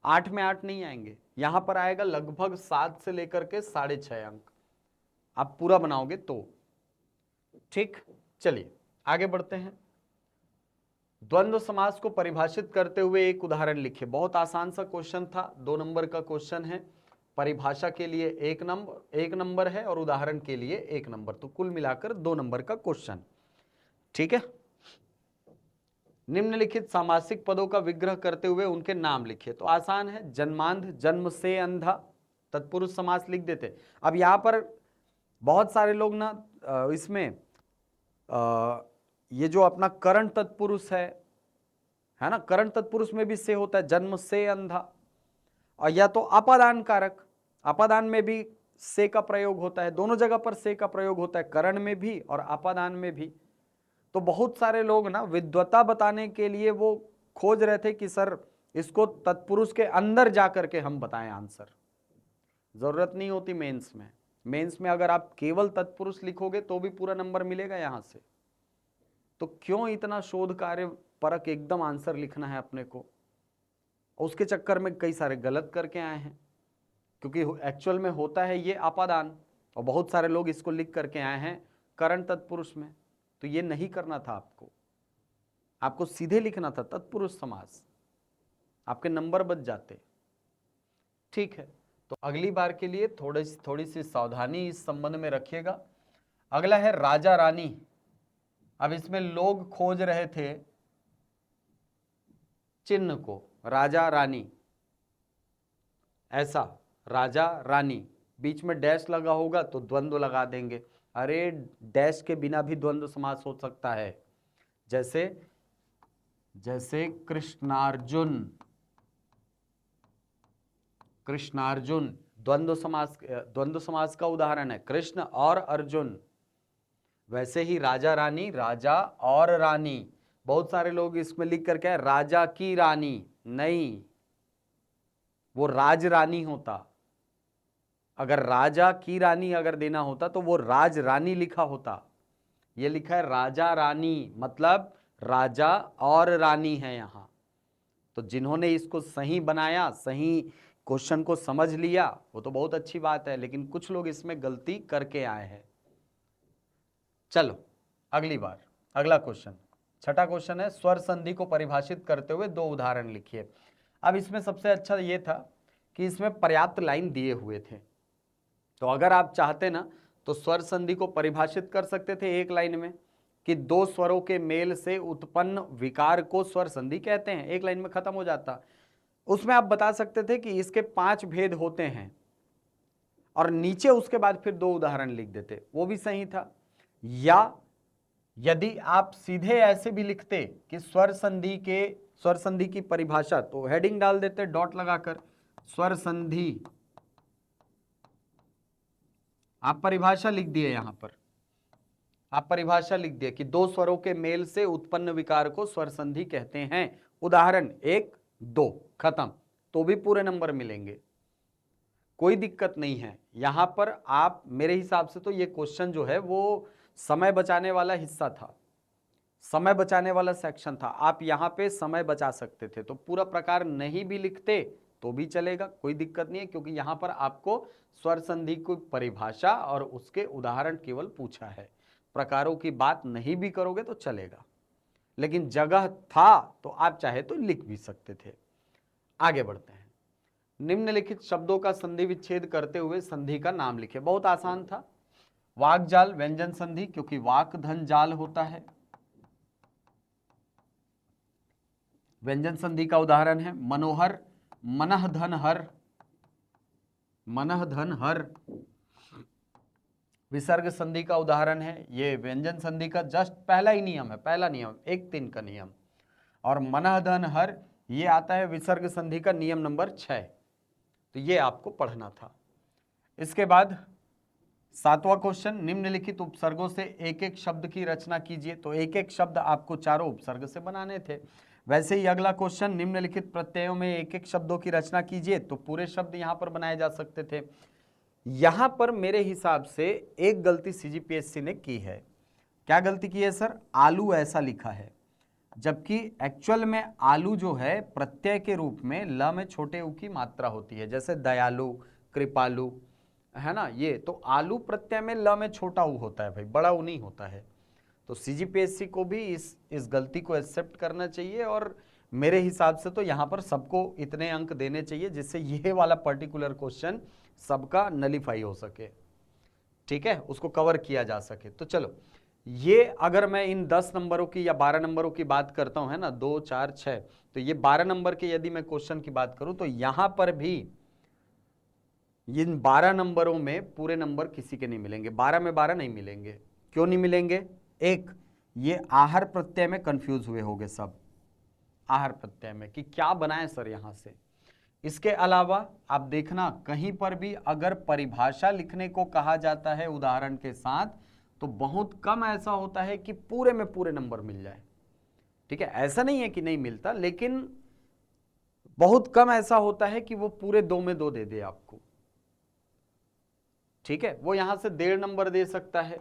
[SPEAKER 1] 8 में 8 नहीं आएंगे, यहां पर आएगा लगभग 7 से लेकर के 6.5 अंक, आप पूरा बनाओगे तो। ठीक, चलिए आगे बढ़ते हैं। द्वंद्व समास को परिभाषित करते हुए एक उदाहरण लिखिए। बहुत आसान सा क्वेश्चन था, 2 नंबर का क्वेश्चन है, परिभाषा के लिए 1 नंबर है और उदाहरण के लिए 1 नंबर, तो कुल मिलाकर 2 नंबर का क्वेश्चन। ठीक है। निम्नलिखित सामासिक पदों का विग्रह करते हुए उनके नाम लिखिए। तो आसान है, जन्मांध, जन्म से अंधा, तत्पुरुष समास लिख देते। अब यहां पर बहुत सारे लोग ना इसमें ये जो अपना करण तत्पुरुष है ना, करण तत्पुरुष में भी से होता है, जन्म से अंधा, और या तो अपादान कारक, अपादान में भी से का प्रयोग होता है, दोनों जगह पर से का प्रयोग होता है, करण में भी और अपादान में भी। तो बहुत सारे लोग ना विद्वता बताने के लिए वो खोज रहे थे कि सर इसको तत्पुरुष के अंदर जाकर के हम बताएं आंसर। जरूरत नहीं होती मेंस में अगर आप केवल तत्पुरुष लिखोगे तो भी पूरा नंबर मिलेगा यहां से। तो क्यों इतना शोध कार्य परक एकदम आंसर लिखना है अपने को? उसके चक्कर में कई सारे गलत करके आए हैं, क्योंकि एक्चुअल में होता है ये अपादान, और बहुत सारे लोग इसको लिख करके आए हैं करण तत्पुरुष में। तो ये नहीं करना था आपको सीधे लिखना था तत्पुरुष समास, आपके नंबर बच जाते। ठीक है, तो अगली बार के लिए थोड़ी सी सावधानी इस संबंध में रखिएगा। अगला है राजा रानी। अब इसमें लोग खोज रहे थे चिन्ह को, राजा रानी, ऐसा राजा रानी, बीच में डैश लगा होगा तो द्वंद्व लगा देंगे। अरे डैश के बिना भी द्वंद्व समास हो सकता है, जैसे कृष्णार्जुन, कृष्णार्जुन द्वंद्व समास का उदाहरण है, कृष्ण और अर्जुन। वैसे ही राजा रानी, राजा और रानी। बहुत सारे लोग इसमें लिख करके है राजा की रानी, नहीं, वो राज रानी होता। अगर राजा की रानी अगर देना होता तो वो राज रानी लिखा होता। ये लिखा है राजा रानी, मतलब राजा और रानी है यहां। तो जिन्होंने इसको सही बनाया, सही क्वेश्चन को समझ लिया, वो तो बहुत अच्छी बात है, लेकिन कुछ लोग इसमें गलती करके आए हैं। चलो अगली बार अगला क्वेश्चन, छठा क्वेश्चन है, स्वर संधि को परिभाषित करते हुए 2 उदाहरण लिखिए। अब इसमें सबसे अच्छा ये था कि इसमें पर्याप्त लाइन दिए हुए थे, तो अगर आप चाहते ना तो स्वर संधि को परिभाषित कर सकते थे एक लाइन में कि 2 स्वरों के मेल से उत्पन्न विकार को स्वर संधि कहते हैं, एक लाइन में खत्म हो जाता। उसमें आप बता सकते थे कि इसके 5 भेद होते हैं, और नीचे उसके बाद फिर 2 उदाहरण लिख देते, वो भी सही था। या यदि आप सीधे ऐसे भी लिखते कि स्वर संधि की परिभाषा, तो हेडिंग डाल देते डॉट लगाकर, स्वर संधि, आप परिभाषा लिख दिए, यहां पर आप परिभाषा लिख दिए कि 2 स्वरों के मेल से उत्पन्न विकार को स्वर संधि कहते हैं, उदाहरण 1, 2, खत्म, तो भी पूरे नंबर मिलेंगे, कोई दिक्कत नहीं है। यहां पर आप मेरे हिसाब से तो ये क्वेश्चन जो है वो समय बचाने वाला हिस्सा था, समय बचाने वाला सेक्शन था। आप यहां पे समय बचा सकते थे, तो पूरा प्रकार नहीं भी लिखते तो भी चलेगा, कोई दिक्कत नहीं है, क्योंकि यहां पर आपको स्वर संधि की परिभाषा और उसके उदाहरण केवल पूछा है, प्रकारों की बात नहीं भी करोगे तो चलेगा, लेकिन जगह था तो आप चाहे तो लिख भी सकते थे। आगे बढ़ते हैं। निम्नलिखित शब्दों का संधि विच्छेद करते हुए संधि का नाम लिखे। बहुत आसान था, वाक जाल व्यंजन संधि, क्योंकि वाक धन जाल होता है। व्यंजन संधि का उदाहरण है मनोहर, मनः धन हर, मनः धन हर। विसर्ग संधि का उदाहरण है, ये व्यंजन संधि का जस्ट पहला ही नियम है, पहला नियम 1-3 का नियम, और मनः धन हर ये आता है विसर्ग संधि का नियम नंबर 6, तो ये आपको पढ़ना था। इसके बाद 7वां क्वेश्चन, निम्नलिखित उपसर्गों से एक एक शब्द की रचना कीजिए। तो एक एक शब्द आपको चारों उपसर्ग से बनाने थे। वैसे ही अगला क्वेश्चन, निम्नलिखित प्रत्ययों में एक एक शब्दों की रचना कीजिए, तो पूरे शब्द यहां पर बनाए जा सकते थे। यहां पर मेरे हिसाब से एक गलती सीजीपीएससी ने की है। क्या गलती की है सर? आलू ऐसा लिखा है, जबकि एक्चुअल में आलू जो है प्रत्यय के रूप में ल में छोटे उ की मात्रा होती है, जैसे दयालु, कृपालु, है ना, ये तो आलू प्रत्यय में ल में छोटा उ होता है भाई, बड़ा उ नहीं होता है। तो सीजीपीएससी को भी इस गलती को एक्सेप्ट करना चाहिए और मेरे हिसाब से तो यहाँ पर सबको इतने अंक देने चाहिए जिससे ये वाला पर्टिकुलर क्वेश्चन सबका नलीफाई हो सके, ठीक है, उसको कवर किया जा सके। तो चलो, ये अगर मैं इन 10 नंबरों की या 12 नंबरों की बात करता हूं, है ना, 2 4 6, तो ये 12 नंबर के यदि मैं क्वेश्चन की बात करूं तो यहां पर भी इन 12 नंबरों में पूरे नंबर किसी के नहीं मिलेंगे, 12 में 12 नहीं मिलेंगे। क्यों नहीं मिलेंगे? एक, ये आहर प्रत्यय में कंफ्यूज हुए होंगे सब, आहर प्रत्यय में कि क्या बनाए सर यहां से। इसके अलावा आप देखना कहीं पर भी अगर परिभाषा लिखने को कहा जाता है उदाहरण के साथ, तो बहुत कम ऐसा होता है कि पूरे में पूरे नंबर मिल जाए, ठीक है, ऐसा नहीं है कि नहीं मिलता, लेकिन बहुत कम ऐसा होता है कि वो पूरे 2 में 2 दे दे आपको, ठीक है। वो यहां से 1.5 नंबर दे सकता है,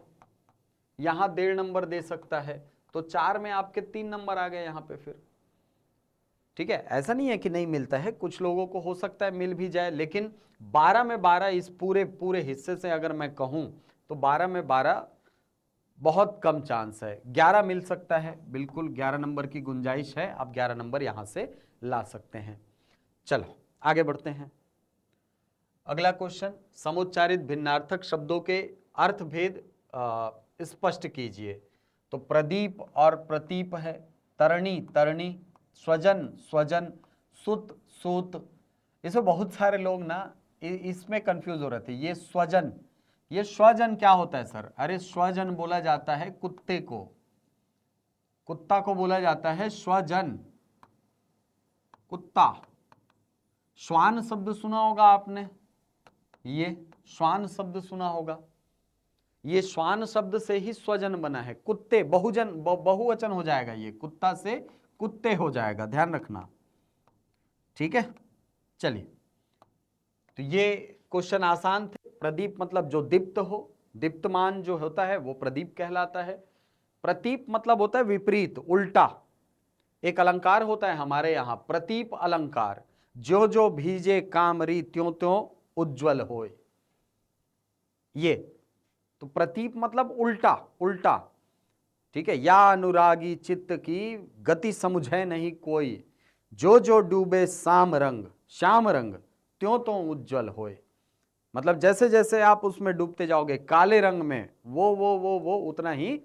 [SPEAKER 1] यहां 1.5 नंबर दे सकता है, तो 4 में आपके 3 नंबर आ गए यहां पे फिर, ठीक है। ऐसा नहीं है कि नहीं मिलता है, कुछ लोगों को हो सकता है मिल भी जाए, लेकिन 12 में 12 इस पूरे पूरे हिस्से से अगर मैं कहूं तो 12 में 12 बहुत कम चांस है। 11 मिल सकता है, बिल्कुल 11 नंबर की गुंजाइश है, आप 11 नंबर यहां से ला सकते हैं। चलो आगे बढ़ते हैं। अगला क्वेश्चन, समुच्चारित भिन्नार्थक शब्दों के अर्थभेद स्पष्ट कीजिए। तो प्रदीप और प्रतीप है, तरणी तरणी, स्वजन स्वजन, सुत सूत। इसमें बहुत सारे लोग ना इसमें कंफ्यूज हो रहे थे। ये स्वजन, ये स्वजन क्या होता है सर? अरे स्वजन बोला जाता है कुत्ते को, कुत्ता को बोला जाता है स्वजन, कुत्ता। श्वान शब्द सुना होगा आपने, ये श्वान शब्द सुना होगा, ये श्वान शब्द से ही स्वजन बना है। कुत्ते बहुजन बहुवचन हो जाएगा, ये कुत्ता से कुत्ते हो जाएगा, ध्यान रखना, ठीक है। चलिए, तो ये क्वेश्चन आसान थे। प्रदीप मतलब जो दीप्त हो, दीप्तमान जो होता है वो प्रदीप कहलाता है। प्रतीप मतलब होता है विपरीत, उल्टा। एक अलंकार होता है हमारे यहाँ प्रतीप अलंकार, जो जो भीजे कामरी त्यों त्यों उज्जवल होए। ये तो प्रतीप मतलब उल्टा, उल्टा, ठीक है। या अनुरागी चित्त की गति समझे नहीं कोई, जो जो डूबे श्याम रंग, श्याम रंग त्यों त्यों उज्जवल होए। मतलब जैसे जैसे आप उसमें डूबते जाओगे काले रंग में, वो उतना ही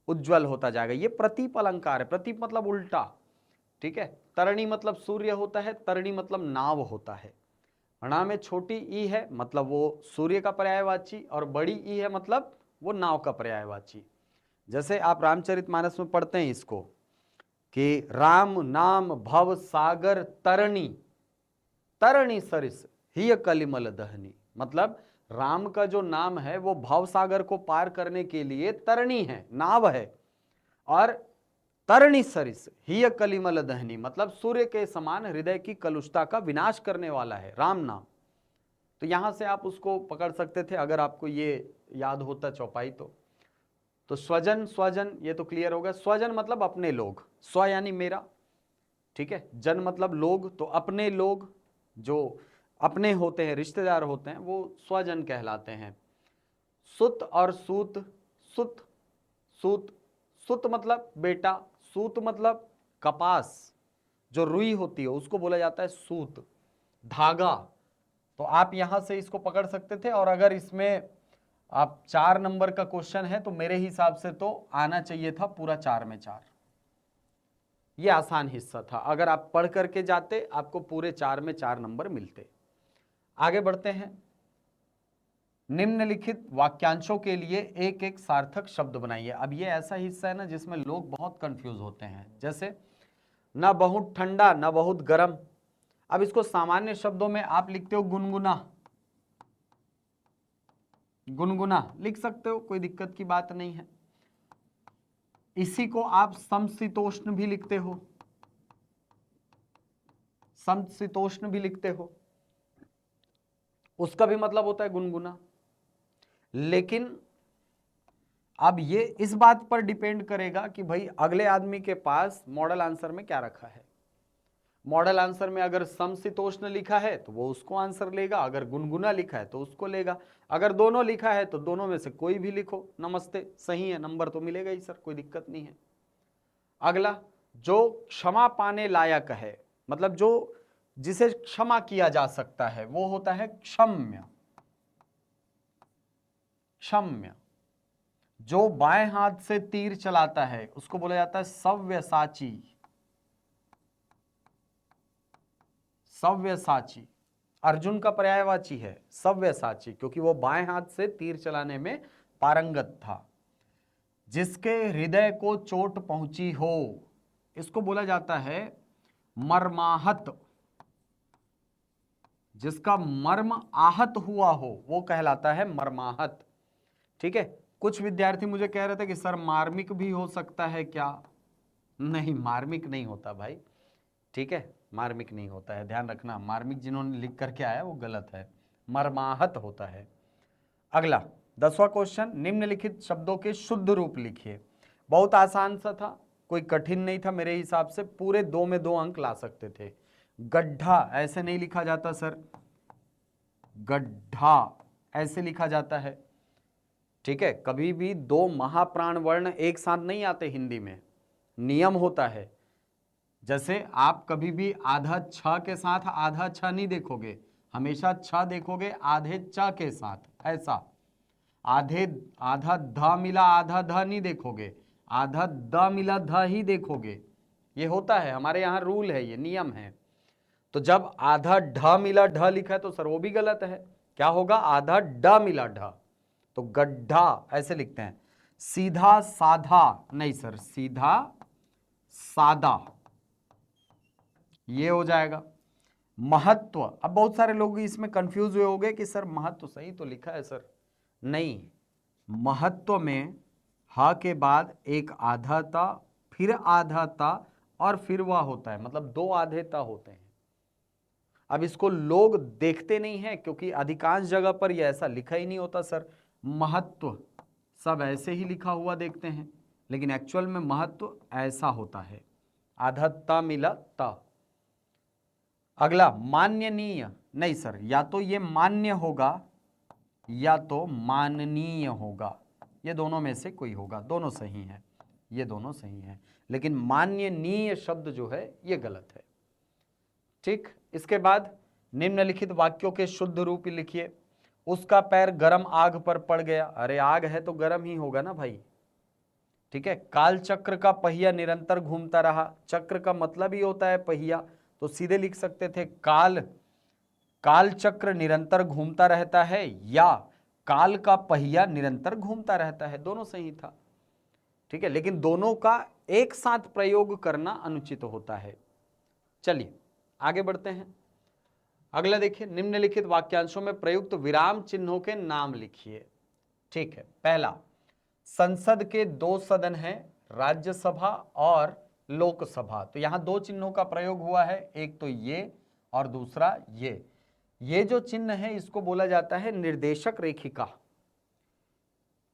[SPEAKER 1] उज्जवल होता जाएगा। ये प्रतीप अलंकार है। प्रतीप मतलब उल्टा, ठीक है। तरणी मतलब सूर्य होता है, तरणी मतलब नाव होता है। णा में छोटी ई है मतलब वो सूर्य का पर्यायवाची, और बड़ी ई है मतलब वो नाव का पर्यायवाची। जैसे आप रामचरितमानस में पढ़ते हैं इसको कि राम नाम भव सागर तरणी, तरणी सरिस हिय कलिमल दहनी। मतलब राम का जो नाम है वो भव सागर को पार करने के लिए तरणी है, नाव है, और तरणी सरिस हिय कलिमल दहनी मतलब सूर्य के समान हृदय की कलुषता का विनाश करने वाला है राम नाम। तो यहां से आप उसको पकड़ सकते थे अगर आपको ये याद होता चौपाई तो स्वजन स्वजन ये तो क्लियर होगा। स्वजन मतलब अपने लोग, स्व यानी मेरा, ठीक है। जन मतलब लोग, तो अपने लोग जो अपने होते हैं, रिश्तेदार होते हैं, वो स्वजन कहलाते हैं। सुत और सूत, सुत सूत, सुत मतलब बेटा, सूत मतलब कपास, जो रुई होती है उसको बोला जाता है सूत, धागा। तो आप यहां से इसको पकड़ सकते थे। और अगर इसमें आप 4 नंबर का क्वेश्चन है तो मेरे हिसाब से तो आना चाहिए था पूरा 4 में 4। ये आसान हिस्सा था, अगर आप पढ़ करके जाते आपको पूरे 4 में 4 नंबर मिलते। आगे बढ़ते हैं। निम्नलिखित वाक्यांशों के लिए एक एक सार्थक शब्द बनाइए। अब ये ऐसा हिस्सा है ना जिसमें लोग बहुत कंफ्यूज होते हैं। जैसे न बहुत ठंडा न बहुत गर्म। अब इसको सामान्य शब्दों में आप लिखते हो गुनगुना, गुनगुना लिख सकते हो, कोई दिक्कत की बात नहीं है। इसी को आप समशीतोष्ण भी लिखते हो, समशीतोष्ण भी लिखते हो, उसका भी मतलब होता है गुनगुना। लेकिन अब ये इस बात पर डिपेंड करेगा कि भाई अगले आदमी के पास मॉडल आंसर में क्या रखा है। मॉडल आंसर में अगर समशीतोष्ण लिखा है तो वो उसको आंसर लेगा, अगर गुनगुना लिखा है तो उसको लेगा, अगर दोनों लिखा है तो दोनों में से कोई भी लिखो। नमस्ते सही है, नंबर तो मिलेगा ही सर, कोई दिक्कत नहीं है। अगला, जो क्षमा पाने लायक है, मतलब जो जिसे क्षमा किया जा सकता है, वो होता है क्षम्य। क्षम्य। जो बाएं हाथ से तीर चलाता है उसको बोला जाता है सव्यसाची। सव्यसाची अर्जुन का पर्यायवाची है सव्यसाची, क्योंकि वो बाएं हाथ से तीर चलाने में पारंगत था। जिसके हृदय को चोट पहुंची हो, इसको बोला जाता है मर्माहत। जिसका मर्म आहत हुआ हो वो कहलाता है मर्माहत। ठीक है। कुछ विद्यार्थी मुझे कह रहे थे कि सर मार्मिक भी हो सकता है क्या? नहीं, मार्मिक नहीं होता भाई। ठीक है, मार्मिक नहीं होता है, ध्यान रखना। मार्मिक जिन्होंने लिख करके आया वो गलत है, मर्माहत होता है। अगला 10वां क्वेश्चन, निम्नलिखित शब्दों के शुद्ध रूप लिखिए। बहुत आसान सा था, कोई कठिन नहीं था मेरे हिसाब से, पूरे 2 में 2 अंक ला सकते थे। गड्ढा ऐसे नहीं लिखा जाता सर, गड्ढा ऐसे लिखा जाता है। ठीक है, कभी भी 2 महाप्राण वर्ण एक साथ नहीं आते हिंदी में, नियम होता है। जैसे आप कभी भी आधा छ के साथ आधा छ नहीं देखोगे, हमेशा छ देखोगे आधे च के साथ, ऐसा। आधा ध मिला आधा ध नहीं देखोगे, आधा द मिला ध ही देखोगे। ये होता है, हमारे यहाँ रूल है, ये नियम है। तो जब आधा ढ मिला ढ लिखा है तो सर वो भी गलत है। क्या होगा? आधा ड मिला ढ, तो गड्ढा ऐसे लिखते हैं। सीधा साधा नहीं सर, सीधा सादा ये हो जाएगा। महत्व, अब बहुत सारे लोग इसमें कंफ्यूज हुए होंगे कि सर महत्व सही तो लिखा है सर, नहीं। महत्व में ह के बाद एक आधा ता, फिर आधा ता और फिर वह होता है, मतलब 2 आधे ता होते हैं। अब इसको लोग देखते नहीं है क्योंकि अधिकांश जगह पर यह ऐसा लिखा ही नहीं होता सर। महत्व सब ऐसे ही लिखा हुआ देखते हैं, लेकिन एक्चुअल में महत्व ऐसा होता है, आधा ता मिला ता। अगला मान्यनीय नहीं सर, या तो ये मान्य होगा या तो माननीय होगा, ये दोनों में से कोई होगा। दोनों सही हैं, ये दोनों सही हैं, लेकिन मान्यनीय शब्द जो है ये गलत है। ठीक। इसके बाद निम्नलिखित वाक्यों के शुद्ध रूप लिखिए। उसका पैर गरम आग पर पड़ गया, अरे आग है तो गरम ही होगा ना भाई। ठीक है। काल चक्र का पहिया निरंतर घूमता रहा, चक्र का मतलब ही होता है पहिया, तो सीधे लिख सकते थे काल चक्र निरंतर घूमता रहता है, या काल का पहिया निरंतर घूमता रहता है, दोनों सही था। ठीक है, लेकिन दोनों का एक साथ प्रयोग करना अनुचित होता है। चलिए आगे बढ़ते हैं। अगला देखिए, निम्नलिखित वाक्यांशों में प्रयुक्त विराम चिन्हों के नाम लिखिए। ठीक है, पहला, संसद के 2 सदन हैं, राज्यसभा और लोकसभा। तो यहां 2 चिन्हों का प्रयोग हुआ है, एक तो ये और दूसरा ये जो चिन्ह है इसको बोला जाता है निर्देशक रेखिका।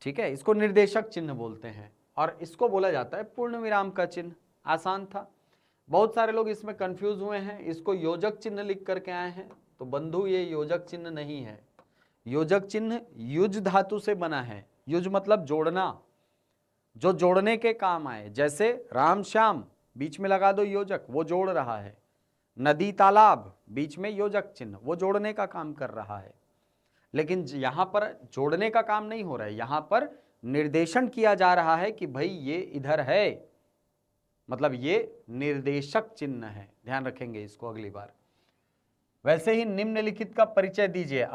[SPEAKER 1] ठीक है, इसको निर्देशक चिन्ह बोलते हैं, और इसको बोला जाता है पूर्ण विराम का चिन्ह। आसान था। बहुत सारे लोग इसमें कंफ्यूज हुए हैं, इसको योजक चिन्ह लिख करके आए हैं, तो बंधु ये योजक चिन्ह नहीं है। योजक चिन्ह युज धातु से बना है, युज मतलब जोड़ना, जो जोड़ने के काम आए। जैसे राम श्याम बीच में लगा दो योजक, वो जोड़ रहा है। नदी तालाब बीच में योजक चिन्ह, वो जोड़ने का काम कर रहा है। लेकिन यहां पर जोड़ने का काम नहीं हो रहा है, यहां पर निर्देशन किया जा रहा है कि भाई ये इधर है, मतलब ये निर्देशक चिन्ह है। ध्यान रखेंगे इसको अगली बार। वैसे ही निम्नलिखित का परिचय दीजिए।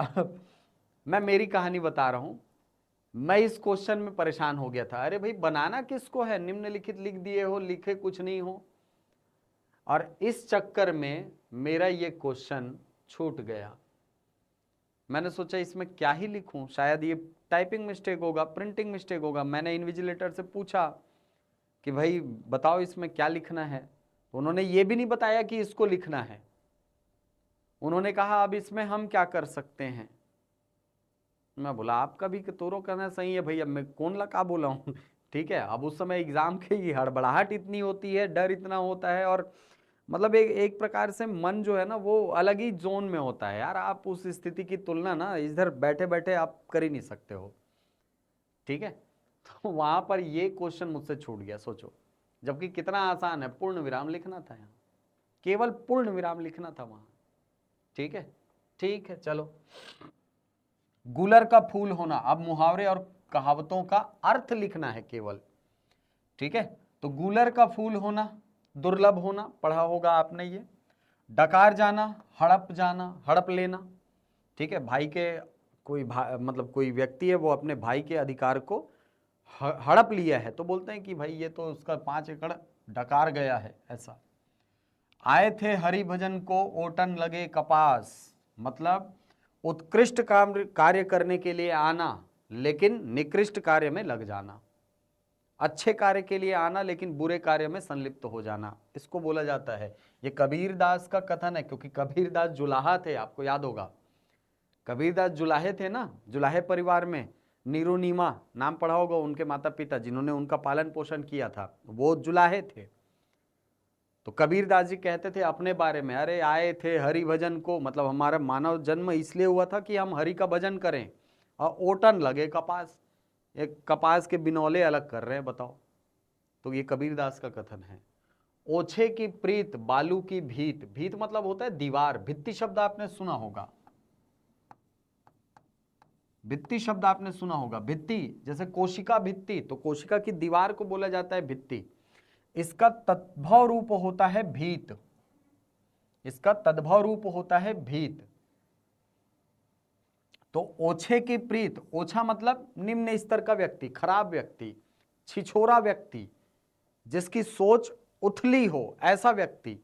[SPEAKER 1] मैं मेरी कहानी बता रहा हूं, मैं इस क्वेश्चन में परेशान हो गया था, अरे भाई बनाना किसको है, निम्नलिखित लिख दिए हो, लिखे कुछ नहीं हो, और इस चक्कर में मेरा ये क्वेश्चन छूट गया। मैंने सोचा इसमें क्या ही लिखूं, शायद ये टाइपिंग मिस्टेक होगा, प्रिंटिंग मिस्टेक होगा। मैंने इन्विजिलेटर से पूछा कि भाई बताओ इसमें क्या लिखना है, तो उन्होंने ये भी नहीं बताया कि इसको लिखना है। उन्होंने कहा अब इसमें हम क्या कर सकते हैं। मैं बोला आपका भी तोरो करना सही है भैया, मैं कौन लगा बोला हूँ। ठीक है, अब उस समय एग्जाम की हड़बड़ाहट इतनी होती है, डर इतना होता है, और मतलब एक प्रकार से मन जो है ना वो अलग ही जोन में होता है यार। आप उस स्थिति की तुलना ना इधर बैठे बैठे आप कर ही नहीं सकते हो। ठीक है, तो वहां पर ये क्वेश्चन मुझसे छूट गया, सोचो। जबकि कितना आसान है, पूर्ण विराम लिखना था यहाँ, केवल पूर्ण विराम लिखना था वहां। ठीक है, ठीक है, चलो। गुलर का फूल होना, अब मुहावरे और कहावतों का अर्थ लिखना है केवल। ठीक है, तो गुलर का फूल होना, दुर्लभ होना, पढ़ा होगा आपने ये। डकार जाना, हड़प जाना, हड़प लेना। ठीक है, भाई के कोई मतलब कोई व्यक्ति है वो अपने भाई के अधिकार को हड़प लिया है, तो बोलते हैं कि भाई ये तो उसका 5 एकड़ डकार गया है, ऐसा। आए थे हरि भजन को ओटन लगे कपास, मतलब उत्कृष्ट कार्य करने के लिए आना लेकिन निकृष्ट कार्य में लग जाना, अच्छे कार्य के लिए आना लेकिन बुरे कार्य में संलिप्त हो जाना, इसको बोला जाता है। ये कबीरदास का कथन है, क्योंकि कबीरदास जुलाहा थे, आपको याद होगा कबीरदास जुलाहे थे ना, जुलाहे परिवार में नीरू नीमा नाम पढ़ा होगा उनके माता पिता जिन्होंने उनका पालन पोषण किया था, वो जुलाहे थे। तो कबीरदास जी कहते थे अपने बारे में, अरे आए थे हरि भजन को, मतलब हमारा मानव जन्म इसलिए हुआ था कि हम हरि का भजन करें, और ओटन लगे कपास, एक कपास के बिनौले अलग कर रहे हैं, बताओ। तो ये कबीरदास का कथन है। ओछे की प्रीत बालू की भीत, भीत मतलब होता है दीवार, भित्ति शब्द आपने सुना होगा, भित्ति शब्द आपने सुना होगा, भित्ति जैसे कोशिका भित्ति, तो कोशिका की दीवार को बोला जाता है भित्ति। इसका तद्भव रूप होता है भीत, इसका तद्भव रूप होता है भीत। तो ओछे की प्रीत, ओछा मतलब निम्न स्तर का व्यक्ति, खराब व्यक्ति, छिछोरा व्यक्ति, जिसकी सोच उथली हो, ऐसा व्यक्ति,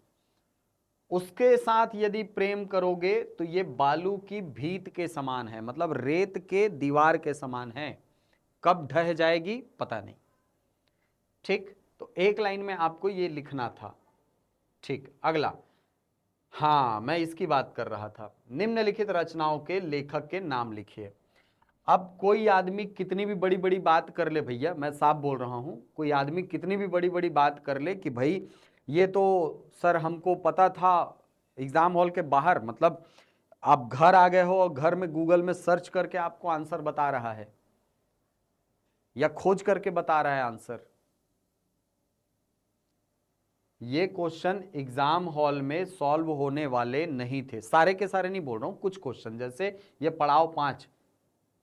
[SPEAKER 1] उसके साथ यदि प्रेम करोगे तो ये बालू की भीत के समान है, मतलब रेत के दीवार के समान है, कब ढह जाएगी पता नहीं। ठीक, तो एक लाइन में आपको ये लिखना था। ठीक, अगला, हाँ मैं इसकी बात कर रहा था, निम्नलिखित रचनाओं के लेखक के नाम लिखिए। अब कोई आदमी कितनी भी बड़ी बड़ी बात कर ले भैया, मैं साफ बोल रहा हूं, कोई आदमी कितनी भी बड़ी बड़ी बात कर ले कि भाई ये तो सर हमको पता था एग्जाम हॉल के बाहर, मतलब आप घर आ गए हो और घर में गूगल में सर्च करके आपको आंसर बता रहा है या खोज करके बता रहा है आंसर, ये क्वेश्चन एग्जाम हॉल में सॉल्व होने वाले नहीं थे, सारे के सारे नहीं बोल रहा हूं, कुछ क्वेश्चन जैसे ये पड़ाव 5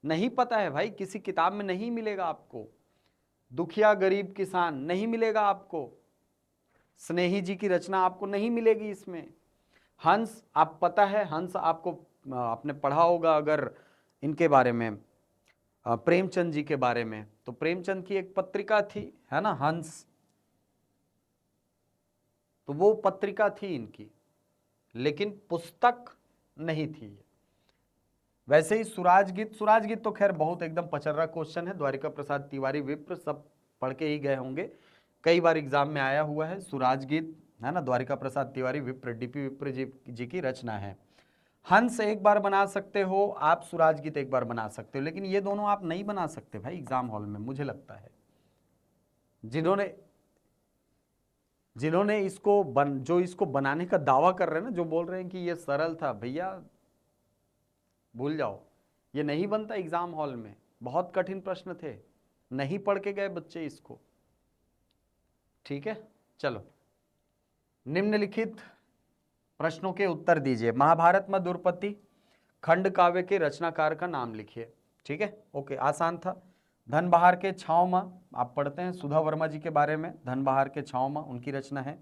[SPEAKER 1] नहीं पता है भाई, किसी किताब में नहीं मिलेगा आपको, दुखिया गरीब किसान नहीं मिलेगा आपको, स्नेही जी की रचना आपको नहीं मिलेगी इसमें, हंस आप पता है, हंस आपको आपने पढ़ा होगा अगर इनके बारे में, प्रेमचंद जी के बारे में, तो प्रेमचंद की एक पत्रिका थी, है ना हंस, तो वो पत्रिका थी इनकी, लेकिन पुस्तक नहीं थी। वैसे ही सुराज गीत, सुराज गीत तो खैर बहुत एकदम पचर्रा क्वेश्चन है, द्वारिका प्रसाद तिवारी विप्र सब पढ़ के ही गए होंगे, कई बार एग्जाम में आया हुआ है सुराज गीत, है ना, द्वारिका प्रसाद तिवारी विप्र डीपी विप्र जी की रचना है। हंस एक बार बना सकते हो आप, सुराज गीत एक बार बना सकते हो, लेकिन ये दोनों आप नहीं बना सकते भाई एग्जाम हॉल में, मुझे लगता है। जिन्होंने इसको जो इसको बनाने का दावा कर रहे हैं ना, जो बोल रहे हैं कि ये सरल था, भैया भूल जाओ, ये नहीं बनता एग्जाम हॉल में, बहुत कठिन प्रश्न थे, नहीं पढ़ के गए बच्चे इसको। ठीक है, चलो निम्नलिखित प्रश्नों के उत्तर दीजिए। महाभारत में द्रौपदी खंड काव्य के रचनाकार का नाम लिखिए। ठीक है, ओके, आसान था। धनबहार के छाँव में आप पढ़ते हैं सुधा वर्मा जी के बारे में, धनबहार के छाँव में उनकी रचना है।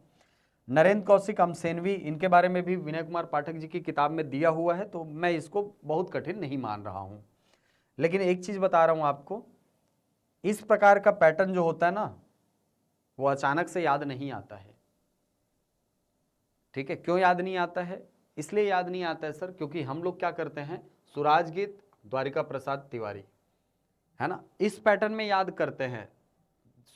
[SPEAKER 1] नरेंद्र कौशिक अमसेनवी, इनके बारे में भी विनय कुमार पाठक जी की किताब में दिया हुआ है, तो मैं इसको बहुत कठिन नहीं मान रहा हूं, लेकिन एक चीज बता रहा हूं आपको, इस प्रकार का पैटर्न जो होता है ना, वो अचानक से याद नहीं आता है। ठीक है, क्यों याद नहीं आता है? इसलिए याद नहीं आता है सर, क्योंकि हम लोग क्या करते हैं, सुराज गीत द्वारिका प्रसाद तिवारी, है ना, इस पैटर्न में याद करते हैं,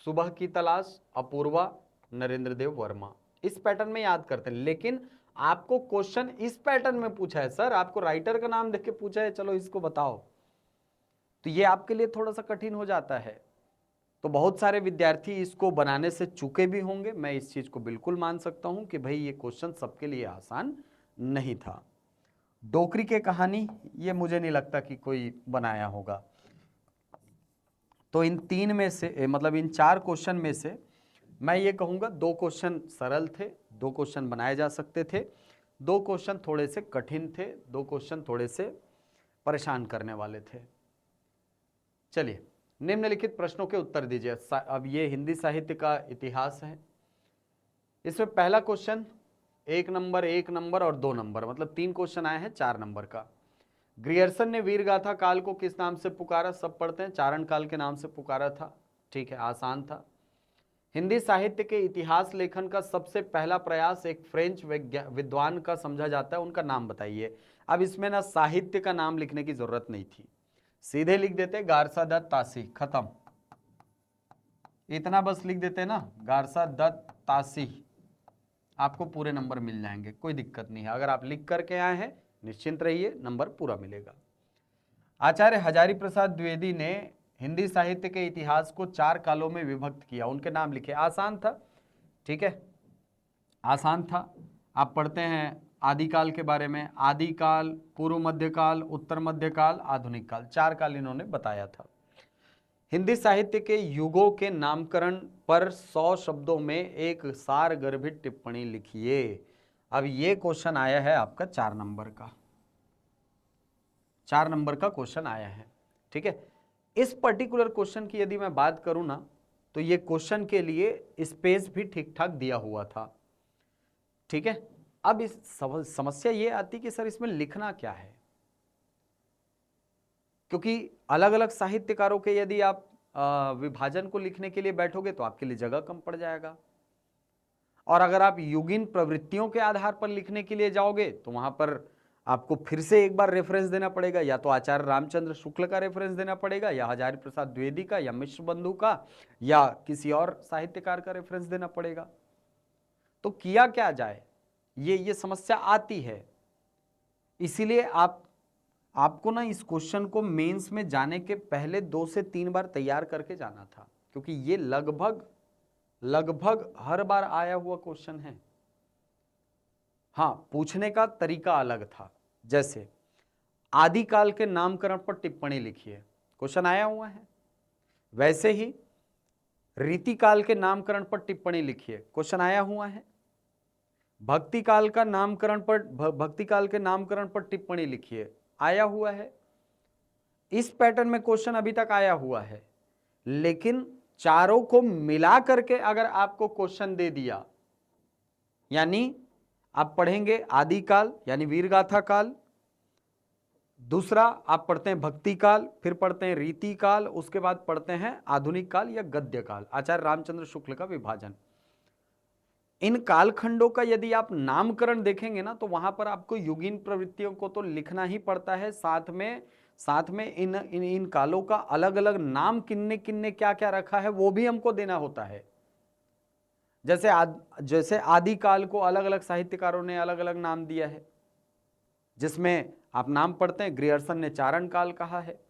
[SPEAKER 1] सुबह की तलाश अपूर्वा नरेंद्र देव वर्मा, इस पैटर्न में याद करते हैं। लेकिन आपको क्वेश्चन इस पैटर्न में पूछा है सर, आपको राइटर का नाम देख के पूछा है, चलो इसको बताओ, तो ये आपके लिए थोड़ा सा कठिन हो जाता है। तो बहुत सारे विद्यार्थी इसको बनाने से चूके भी होंगे, मैं इस चीज को बिल्कुल मान सकता हूं कि भाई ये क्वेश्चन सबके लिए आसान नहीं था। डोकरी के कहानी, ये मुझे नहीं लगता कि कोई बनाया होगा। तो इन 3 में से, मतलब इन 4 क्वेश्चन में से मैं ये कहूँगा 2 क्वेश्चन सरल थे, 2 क्वेश्चन बनाए जा सकते थे, 2 क्वेश्चन थोड़े से कठिन थे, 2 क्वेश्चन थोड़े से परेशान करने वाले थे। चलिए निम्नलिखित प्रश्नों के उत्तर दीजिए। अब ये हिंदी साहित्य का इतिहास है। इसमें पहला क्वेश्चन 1 नंबर, 1 नंबर और 2 नंबर, मतलब 3 क्वेश्चन आए हैं 4 नंबर का। ग्रियर्सन ने वीरगाथा काल को किस नाम से पुकारा? सब पढ़ते हैं, चारण काल के नाम से पुकारा था। ठीक है, आसान था। हिंदी साहित्य के इतिहास लेखन का सबसे पहला प्रयास एक फ्रेंच विद्वान का समझा जाता है, उनका नाम बताइए। अब इसमें ना साहित्य का नाम लिखने की जरूरत नहीं थी, सीधे लिख देते गारसा दत्त तासी, खत्म। इतना बस लिख देते ना, गारसा दत्त तासी, आपको पूरे नंबर मिल जाएंगे, कोई दिक्कत नहीं है। अगर आप लिख करके आए हैं निश्चिंत रहिए, नंबर पूरा मिलेगा। आचार्य हजारी प्रसाद द्विवेदी ने हिंदी साहित्य के इतिहास को 4 कालों में विभक्त किया, उनके नाम लिखे। आसान था, ठीक है, आसान था। आप पढ़ते हैं आदिकाल के बारे में, आदिकाल, पूर्व मध्यकाल, उत्तर मध्यकाल, आधुनिक काल, 4 काल इन्होंने बताया था। हिंदी साहित्य के युगों के नामकरण पर 100 शब्दों में एक सारगर्भित टिप्पणी लिखिए। अब ये क्वेश्चन आया है आपका 4 नंबर का, 4 नंबर का क्वेश्चन आया है, ठीक है। इस पर्टिकुलर क्वेश्चन की यदि मैं बात करूं ना, तो ये क्वेश्चन के लिए स्पेस भी ठीक ठाक दिया हुआ था, ठीक है। अब इस समस्या ये आती कि सर इसमें लिखना क्या है, क्योंकि अलग अलग साहित्यकारों के यदि आप विभाजन को लिखने के लिए बैठोगे तो आपके लिए जगह कम पड़ जाएगा, और अगर आप युगीन प्रवृत्तियों के आधार पर लिखने के लिए जाओगे तो वहां पर आपको फिर से एक बार रेफरेंस देना पड़ेगा, या तो आचार्य रामचंद्र शुक्ल का रेफरेंस देना पड़ेगा, या हजारी प्रसाद द्विवेदी का, या मिश्र बंधु का, या किसी और साहित्यकार का रेफरेंस देना पड़ेगा। तो किया क्या जाए, ये समस्या आती है। इसीलिए आपको ना इस क्वेश्चन को मेंस में जाने के पहले 2 से 3 बार तैयार करके जाना था, क्योंकि ये लगभग हर बार आया हुआ क्वेश्चन है। हाँ, पूछने का तरीका अलग था। जैसे आदिकाल के नामकरण पर टिप्पणी लिखिए, क्वेश्चन आया हुआ है। वैसे ही रीतिकाल के नामकरण पर टिप्पणी लिखिए, क्वेश्चन आया हुआ है। भक्तिकाल के नामकरण पर टिप्पणी लिखिए, आया हुआ है। इस पैटर्न में क्वेश्चन अभी तक आया हुआ है, लेकिन चारों को मिला करके अगर आपको क्वेश्चन दे दिया, यानी आप पढ़ेंगे आदिकाल यानी वीरगाथा काल, दूसरा आप पढ़ते हैं भक्ति काल, फिर पढ़ते हैं रीति काल, उसके बाद पढ़ते हैं आधुनिक काल या गद्य काल, आचार्य रामचंद्र शुक्ल का विभाजन। इन कालखंडों का यदि आप नामकरण देखेंगे ना, तो वहां पर आपको युगीन प्रवृत्तियों को तो लिखना ही पड़ता है, साथ में इन कालों का अलग अलग नाम किन्ने क्या क्या रखा है वो भी हमको देना होता है। जैसे आदिकाल को अलग अलग साहित्यकारों ने अलग अलग नाम दिया है, जिसमें आप नाम पढ़ते हैं, ग्रियर्सन ने चारण काल कहा है,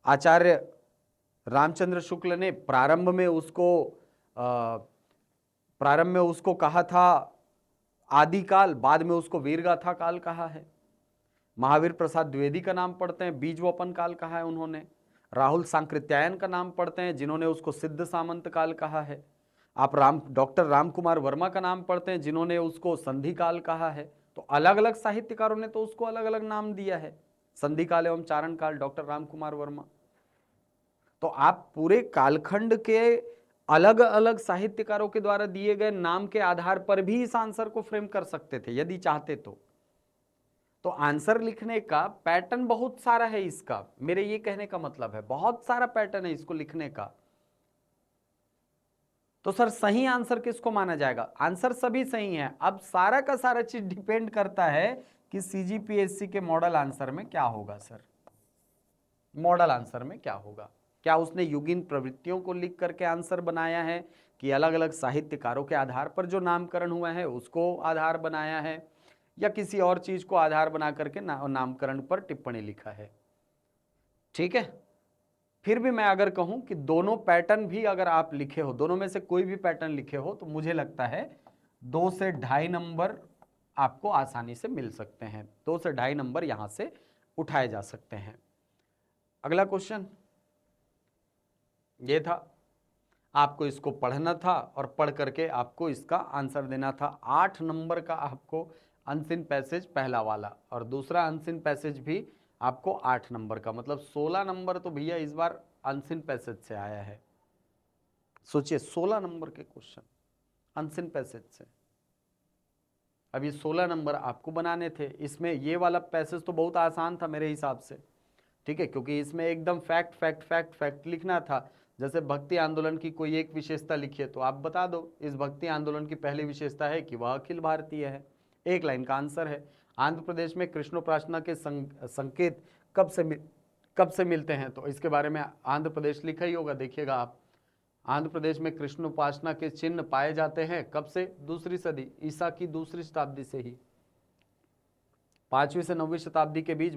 [SPEAKER 1] आचार्य रामचंद्र शुक्ल ने प्रारंभ में उसको कहा था आदिकाल, बाद में उसको वीरगाथा काल कहा है। महावीर प्रसाद द्विवेदी का नाम पढ़ते हैं, बीजवपन काल कहा है उन्होंने। राहुल सांकृत्यायन का नाम पढ़ते हैं, जिन्होंने उसको सिद्ध सामंत काल कहा है। आप डॉक्टर रामकुमार वर्मा का नाम पढ़ते हैं, जिन्होंने उसको संधि काल कहा है। तो अलग अलग साहित्यकारों ने तो उसको अलग अलग नाम दिया है, संधि काल एवं चारण काल, डॉक्टर रामकुमार वर्मा। तो आप पूरे कालखंड के अलग अलग साहित्यकारों के द्वारा दिए गए नाम के आधार पर भी इस आंसर को फ्रेम कर सकते थे यदि चाहते तो आंसर लिखने का पैटर्न बहुत सारा है इसका, मेरे ये कहने का मतलब है बहुत सारा पैटर्न है इसको लिखने का। तो सर सही आंसर किसको माना जाएगा? आंसर सभी सही है। अब सारा का सारा चीज डिपेंड करता है कि सीजीपीएससी के मॉडल आंसर में क्या होगा। सर मॉडल आंसर में क्या होगा, क्या उसने युगीन प्रवृत्तियों को लिख करके आंसर बनाया है, कि अलग अलग साहित्यकारों के आधार पर जो नामकरण हुआ है उसको आधार बनाया है, या किसी और चीज को आधार बना करके नामकरण पर टिप्पणी लिखा है। ठीक है, फिर भी मैं अगर कहूं कि दोनों पैटर्न भी अगर आप लिखे हो, दोनों में से कोई भी पैटर्न लिखे हो, तो मुझे लगता है 2 से 2.5 नंबर आपको आसानी से मिल सकते हैं, 2 से 2.5 नंबर यहां से उठाए जा सकते हैं। अगला क्वेश्चन ये था, आपको इसको पढ़ना था और पढ़ करके आपको इसका आंसर देना था। 8 नंबर का आपको अनसीन पैसेज पहला वाला, और दूसरा अनसीन पैसेज भी आपको 8 नंबर का, मतलब 16 नंबर तो भैया इस बार अनसीन पैसेज से आया है। सोचिए 16 नंबर के क्वेश्चन अनसीन पैसेज से। अब ये 16 नंबर आपको बनाने थे। इसमें ये वाला पैसेज तो बहुत आसान था मेरे हिसाब से, ठीक है, क्योंकि इसमें एकदम फैक्ट फैक्ट फैक्ट फैक्ट लिखना था। जैसे भक्ति आंदोलन की कोई एक विशेषता लिखिए तो आप बता दो इस भक्ति आंदोलन की पहली विशेषता है कि वह अखिल भारतीय है, एक लाइन का आंसर है। आंध्र प्रदेश में कृष्णोपासना के संकेत कब से मिलते हैं, तो इसके बारे में आंध्र प्रदेश लिखा ही होगा, देखिएगा आप। आंध्र प्रदेश में कृष्णोपासना के चिन्ह पाए जाते हैं कब से? दूसरी सदी, ईसा की दूसरी शताब्दी से ही। 5वीं से 9वीं शताब्दी के बीच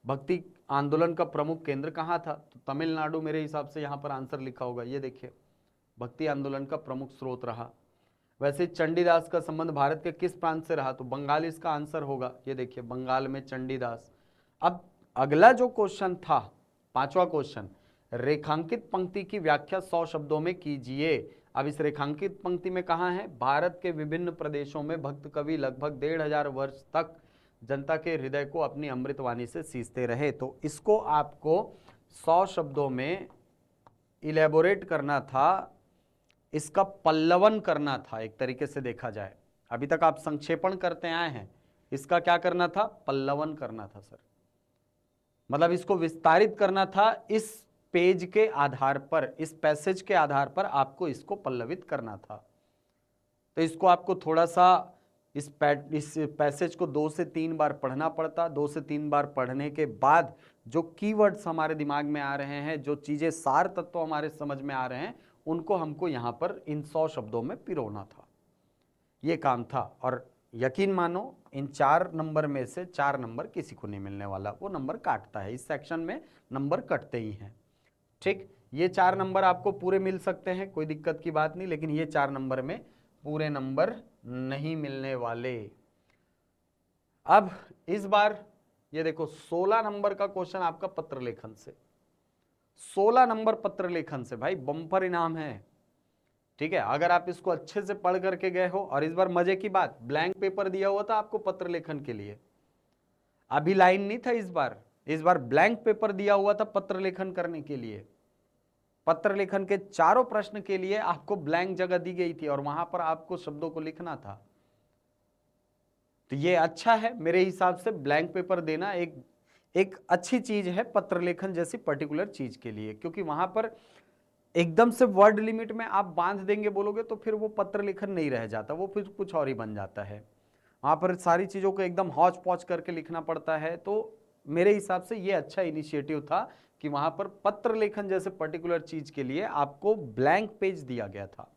[SPEAKER 1] भक्ति आंदोलन का प्रमुख केंद्र कहाँ था? तो तमिलनाडु मेरे हिसाब से यहाँ पर आंसर लिखा होगा, ये देखिए, भक्ति आंदोलन का प्रमुख स्रोत रहा। वैसे चंडीदास का संबंध भारत के किस प्रांत से रहा? तो बंगाल इसका आंसर होगा, ये देखिए, बंगाल में चंडीदास। अब अगला जो क्वेश्चन था, 5वां क्वेश्चन, रेखांकित पंक्ति की व्याख्या 100 शब्दों में कीजिए। अब इस रेखांकित पंक्ति में कहाँ है? भारत के विभिन्न प्रदेशों में भक्त कवि लगभग 1500 वर्ष तक जनता के हृदय को अपनी अमृतवाणी से सींचते रहे। तो इसको आपको 100 शब्दों में इलेबोरेट करना था, इसका पल्लवन करना था, एक तरीके से देखा जाए। अभी तक आप संक्षेपण करते आए हैं, इसका क्या करना था? पल्लवन करना था सर, मतलब इसको विस्तारित करना था। इस पेज के आधार पर, इस पैसेज के आधार पर आपको इसको पल्लवित करना था। तो इसको आपको थोड़ा सा इस पैसेज को 2 से 3 बार पढ़ना पड़ता। 2 से 3 बार पढ़ने के बाद जो कीवर्ड्स हमारे दिमाग में आ रहे हैं, जो चीज़ें सार तत्व हमारे समझ में आ रहे हैं, उनको हमको यहाँ पर इन 100 शब्दों में पिरोना था, ये काम था। और यकीन मानो इन 4 नंबर में से 4 नंबर किसी को नहीं मिलने वाला, वो नंबर काटता है, इस सेक्शन में नंबर कटते ही हैं, ठीक। ये 4 नंबर आपको पूरे मिल सकते हैं, कोई दिक्कत की बात नहीं, लेकिन ये 4 नंबर में पूरे नंबर नहीं मिलने वाले। अब इस बार ये देखो 16 नंबर का क्वेश्चन आपका पत्र लेखन से, 16 नंबर पत्र लेखन से भाई बम्पर इनाम है, ठीक है। अगर आप इसको अच्छे से पढ़ करके गए हो, और इस बार मजे की बात, ब्लैंक पेपर दिया हुआ था आपको पत्र लेखन के लिए, अभी लाइन नहीं था इस बार ब्लैंक पेपर दिया हुआ था पत्र लेखन करने के लिए। पत्र लेखन के चारों प्रश्न के लिए आपको ब्लैंक जगह दी गई थी और वहां पर आपको शब्दों को लिखना था। तो ये अच्छा है मेरे हिसाब से, ब्लैंक पेपर देना एक अच्छी चीज है पत्र लेखन जैसी पर्टिकुलर चीज के लिए, क्योंकि वहां पर एकदम से वर्ड लिमिट में आप बांध देंगे बोलोगे तो फिर वो पत्र लेखन नहीं रह जाता, वो फिर कुछ और ही बन जाता है। वहां पर सारी चीजों को एकदम हौच पौच करके लिखना पड़ता है। तो मेरे हिसाब से ये अच्छा इनिशिएटिव था कि वहां पर पत्र लेखन जैसे पर्टिकुलर चीज के लिए आपको ब्लैंक पेज दिया गया था।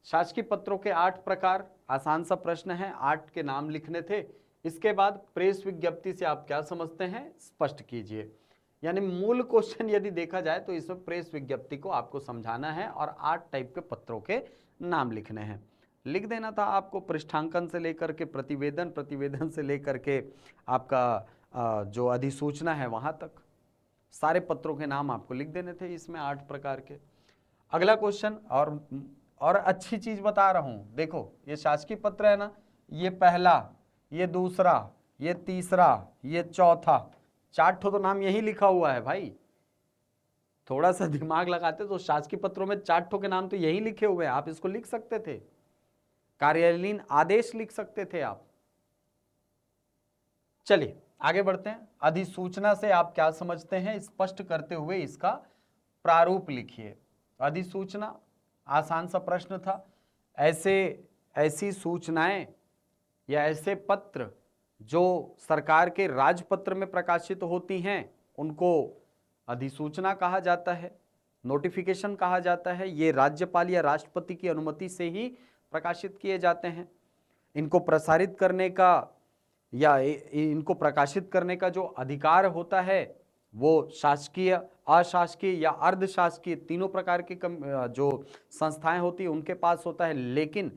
[SPEAKER 1] शासकीय पत्रों के 8 प्रकार, आसान सा प्रश्न है, 8 के नाम लिखने थे। इसके बाद प्रेस विज्ञप्ति से आप क्या समझते हैं स्पष्ट कीजिए। यानी मूल क्वेश्चन यदि देखा जाए तो इसमें प्रेस विज्ञप्ति को आपको समझाना है और 8 टाइप के पत्रों के नाम लिखने हैं। लिख देना था आपको पृष्ठांकन से लेकर के प्रतिवेदन, प्रतिवेदन से लेकर के आपका जो अधिसूचना है वहां तक, सारे पत्रों के नाम आपको लिख देने थे इसमें 8 प्रकार के। अगला क्वेश्चन, और अच्छी चीज बता रहा हूं, देखो ये शासकीय पत्र है ना, ये पहला, ये दूसरा, ये तीसरा, ये चौथा, 4 तो नाम यही लिखा हुआ है भाई। थोड़ा सा दिमाग लगाते तो शासकीय पत्रों में 4 के नाम तो यही लिखे हुए हैं, आप इसको लिख सकते थे, कार्यालयीन आदेश लिख सकते थे आप। चलिए आगे बढ़ते हैं। अधिसूचना से आप क्या समझते हैं स्पष्ट करते हुए इसका प्रारूप लिखिए। अधिसूचना आसान सा प्रश्न था। ऐसी सूचनाएं या ऐसे पत्र जो सरकार के राजपत्र में प्रकाशित होती हैं उनको अधिसूचना कहा जाता है, नोटिफिकेशन कहा जाता है। ये राज्यपाल या राष्ट्रपति की अनुमति से ही प्रकाशित किए जाते हैं। इनको प्रसारित करने का या इनको प्रकाशित करने का जो अधिकार होता है वो शासकीय, अशासकीय या अर्धशासकीय तीनों प्रकार की जो संस्थाएं होती है उनके पास होता है, लेकिन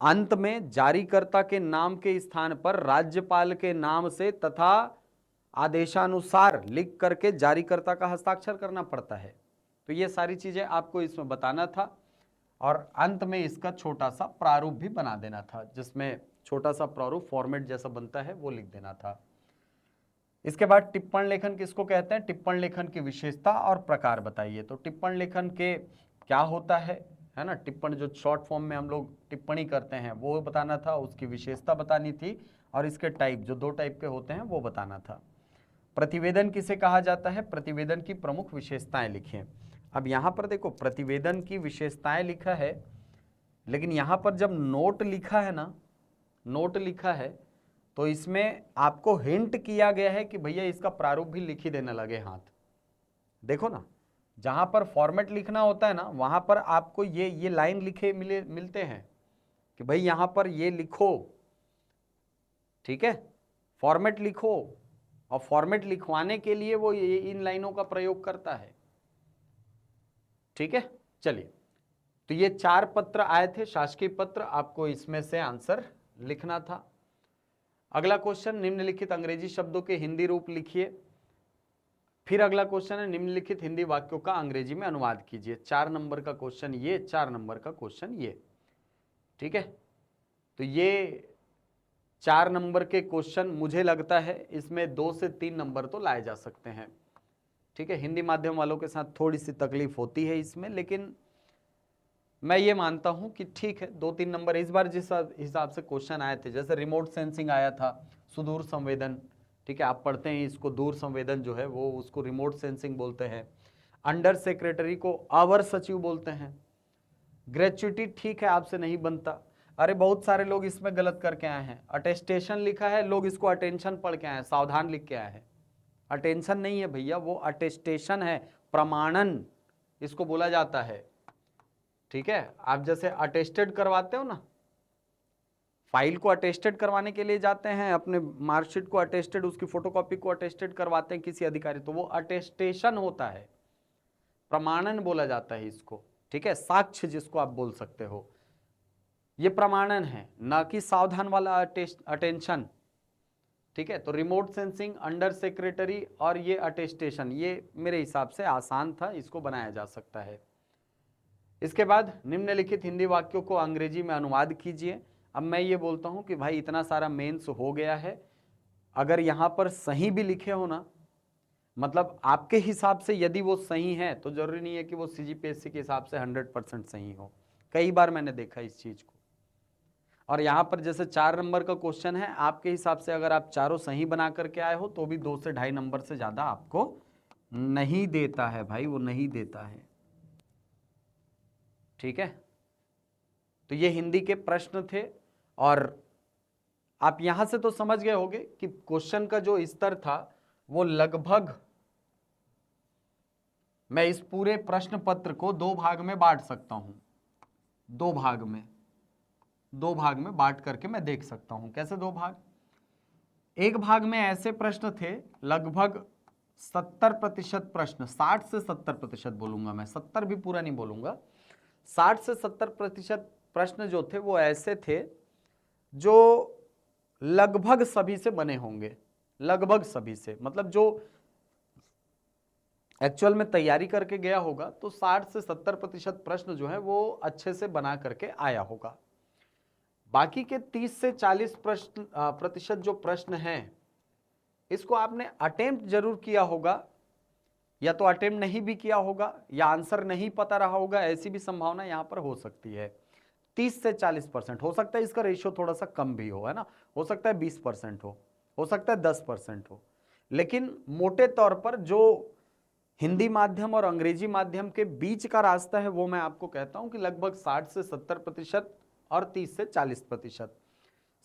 [SPEAKER 1] अंत में जारीकर्ता के नाम के स्थान पर राज्यपाल के नाम से तथा आदेशानुसार लिख करके जारीकर्ता का हस्ताक्षर करना पड़ता है। तो ये सारी चीजें आपको इसमें बताना था और अंत में इसका छोटा सा प्रारूप भी बना देना था, जिसमें छोटा सा प्रारूप फॉर्मेट जैसा बनता है वो लिख देना था। इसके बाद टिप्पण लेखन किसको कहते हैं? टिप्पण लेखन की विशेषता और प्रकार बताइए। तो टिप्पण लेखन के क्या होता है ना, टिप्पण जो शॉर्ट फॉर्म में हम लोग टिप्पणी करते हैं वो बताना था, उसकी विशेषता बतानी थी और इसके टाइप जो 2 टाइप के होते हैं वो बताना था। प्रतिवेदन किसे कहा जाता है? प्रतिवेदन की प्रमुख विशेषताएं लिखें। अब यहां पर देखो प्रतिवेदन की विशेषताएं लिखा है, लेकिन यहां पर जब नोट लिखा है ना, नोट लिखा है तो इसमें आपको हिंट किया गया है कि भैया इसका प्रारूप भी लिख ही देने लगे हाथ। देखो ना, जहां पर फॉर्मेट लिखना होता है ना वहां पर आपको ये लाइन लिखे मिलते हैं कि भाई यहां पर ये लिखो, ठीक है, फॉर्मेट लिखो, और फॉर्मेट लिखवाने के लिए वो ये इन लाइनों का प्रयोग करता है। ठीक है, चलिए, तो ये 4 पत्र आए थे शासकीय पत्र, आपको इसमें से आंसर लिखना था। अगला क्वेश्चन, निम्नलिखित अंग्रेजी शब्दों के हिंदी रूप लिखिए। फिर अगला क्वेश्चन है निम्नलिखित हिंदी वाक्यों का अंग्रेजी में अनुवाद कीजिए। 4 नंबर का क्वेश्चन ये, 4 नंबर का क्वेश्चन ये। ठीक है, तो ये 4 नंबर के क्वेश्चन मुझे लगता है इसमें 2 से 3 नंबर तो लाए जा सकते हैं। ठीक है, हिंदी माध्यम वालों के साथ थोड़ी सी तकलीफ होती है इसमें, लेकिन मैं ये मानता हूं कि ठीक है 2-3 नंबर इस बार जिस हिसाब से क्वेश्चन आए थे, जैसे रिमोट सेंसिंग आया था, सुदूर संवेदन, ठीक है, आप पढ़ते हैं इसको, दूर संवेदन जो है वो उसको रिमोट सेंसिंग बोलते हैं। अंडर सेक्रेटरी को अवर सचिव बोलते हैं। ग्रेचुइटी ठीक है आपसे नहीं बनता। अरे बहुत सारे लोग इसमें गलत करके आए हैं, अटेस्टेशन लिखा है, लोग इसको अटेंशन पढ़ के आए हैं, सावधान लिख के आए हैं। अटेंशन नहीं है भैया, वो अटेस्टेशन है, प्रमाणन इसको बोला जाता है। ठीक है, आप जैसे अटेस्टेड करवाते हो ना, फाइल को अटेस्टेड करवाने के लिए जाते हैं, अपने मार्कशीट को अटेस्टेड, उसकी फोटोकॉपी को अटेस्टेड करवाते हैं किसी अधिकारी, तो वो अटेस्टेशन होता है, प्रमाणन बोला जाता है इसको। ठीक है, साक्ष्य जिसको आप बोल सकते हो, ये प्रमाणन है, ना कि सावधान वाला अटेंशन। ठीक है, तो रिमोट सेंसिंग, अंडर सेक्रेटरी और ये अटेस्टेशन, ये मेरे हिसाब से आसान था, इसको बनाया जा सकता है। इसके बाद निम्नलिखित हिंदी वाक्यों को अंग्रेजी में अनुवाद कीजिए। अब मैं ये बोलता हूं कि भाई इतना सारा मेंस हो गया है, अगर यहां पर सही भी लिखे हो ना, मतलब आपके हिसाब से यदि वो सही है तो जरूरी नहीं है कि वो सीजीपीएससी के हिसाब से 100% सही हो। कई बार मैंने देखा इस चीज को। और यहां पर जैसे 4 नंबर का क्वेश्चन है, आपके हिसाब से अगर आप चारों सही बना करके आए हो तो भी 2 से 2.5 नंबर से ज्यादा आपको नहीं देता है भाई, वो नहीं देता है। ठीक है, तो ये हिंदी के प्रश्न थे और आप यहां से तो समझ गए होंगे कि क्वेश्चन का जो स्तर था वो लगभग, मैं इस पूरे प्रश्न पत्र को 2 भाग में बांट सकता हूं, 2 भाग में बांट करके मैं देख सकता हूं। कैसे 2 भाग? एक भाग में ऐसे प्रश्न थे लगभग 70% प्रश्न, 60 से 70% बोलूंगा मैं, 70 भी पूरा नहीं बोलूंगा, 60 से 70% प्रश्न जो थे वो ऐसे थे जो लगभग सभी से बने होंगे, लगभग सभी से, मतलब जो एक्चुअल में तैयारी करके गया होगा तो 60 से 70% प्रश्न जो है वो अच्छे से बना करके आया होगा। बाकी के 30 से 40 प्रतिशत जो प्रश्न हैं, इसको आपने अटेम्प्ट जरूर किया होगा, या तो अटेम्प्ट नहीं भी किया होगा, या आंसर नहीं पता रहा होगा, ऐसी भी संभावना यहां पर हो सकती है। 30 से 40% हो सकता है इसका रेशियो थोड़ा सा कम भी हो, है ना, हो सकता है 20% हो सकता है 10% हो, लेकिन मोटे तौर पर जो हिंदी माध्यम और अंग्रेजी माध्यम के बीच का रास्ता है वो मैं आपको कहता हूं कि लगभग 60 से 70% और 30 से 40%।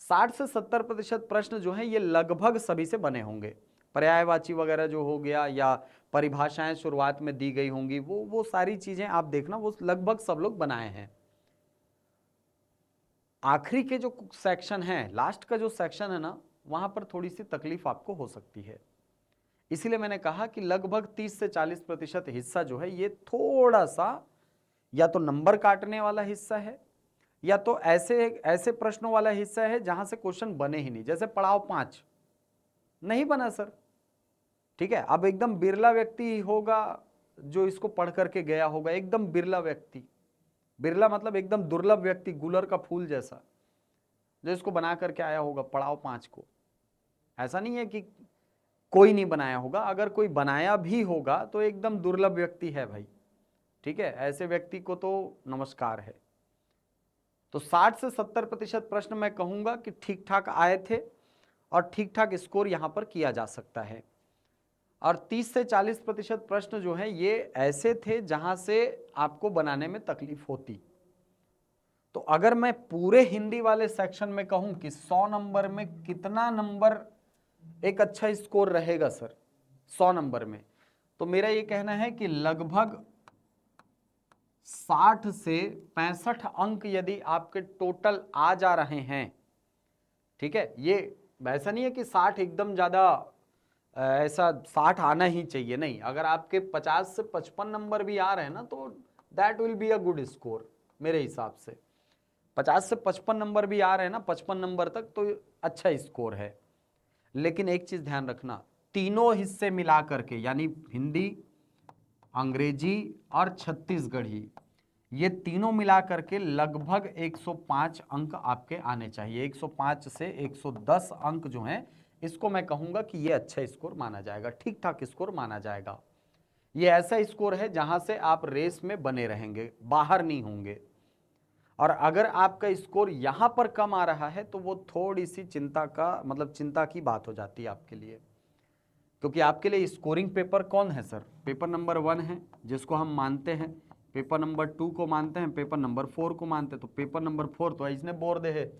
[SPEAKER 1] 60 से 70% प्रश्न जो है ये लगभग सभी से बने होंगे। पर्यायवाची वगैरह जो हो गया या परिभाषाएं शुरुआत में दी गई होंगी, वो सारी चीजें आप देखना, वो लगभग सब लोग बनाए हैं। आखिरी के जो सेक्शन है, लास्ट का जो सेक्शन है ना, वहां पर थोड़ी सी तकलीफ आपको हो सकती है। इसीलिए मैंने कहा कि लगभग 30 से 40% हिस्सा जो है ये थोड़ा सा या तो नंबर काटने वाला हिस्सा है, या तो ऐसे प्रश्नों वाला हिस्सा है जहां से क्वेश्चन बने ही नहीं, जैसे पड़ाव 5 नहीं बना सर। ठीक है, अब एकदम बिरला व्यक्ति होगा जो इसको पढ़ करके गया होगा, एकदम बिरला व्यक्ति, बिरला मतलब एकदम दुर्लभ व्यक्ति, गुलर का फूल जैसा, जो इसको बना करके आया होगा पड़ाव 5 को। ऐसा नहीं है कि कोई नहीं बनाया होगा, अगर कोई बनाया भी होगा तो एकदम दुर्लभ व्यक्ति है भाई, ठीक है, ऐसे व्यक्ति को तो नमस्कार है। तो 60 से 70% प्रश्न मैं कहूंगा कि ठीक ठाक आए थे और ठीक ठाक स्कोर यहां पर किया जा सकता है। और 30 से 40% प्रश्न जो है ये ऐसे थे जहां से आपको बनाने में तकलीफ होती। तो अगर मैं पूरे हिंदी वाले सेक्शन में कहूं कि 100 नंबर में कितना नंबर एक अच्छा स्कोर रहेगा सर 100 नंबर में, तो मेरा ये कहना है कि लगभग 60 से 65 अंक यदि आपके टोटल आ जा रहे हैं, ठीक है, ये ऐसा नहीं है कि 60 एकदम ज्यादा ऐसा 60 आना ही चाहिए, नहीं, अगर आपके 50 से 55 नंबर भी आ रहे हैं ना तो that will be a good score मेरे हिसाब से। 50 से 55 नंबर भी आ रहे हैं ना, 55 नंबर तक, तो अच्छा स्कोर है। लेकिन एक चीज ध्यान रखना, तीनों हिस्से मिला करके यानी हिंदी, अंग्रेजी और छत्तीसगढ़ी, ये तीनों मिला करके लगभग 105 अंक आपके आने चाहिए। 105 से 110 अंक जो हैं, इसको मैं कहूंगा कि ये अच्छा स्कोर माना जाएगा, ठीक ठाक स्कोर माना जाएगा। ये ऐसा स्कोर है जहां से आप रेस में बने रहेंगे, बाहर नहीं होंगे। और अगर आपका स्कोर यहां पर कम आ रहा है तो वो थोड़ी सी चिंता का मतलब चिंता की बात हो जाती है आपके लिए, क्योंकि आपके लिए स्कोरिंग पेपर कौन है सर? पेपर नंबर 1 है जिसको हम मानते हैं, पेपर नंबर 2 को मानते हैं, पेपर नंबर 4 को मानते हैं। तो पेपर नंबर 4 तो इसने बोर दे है,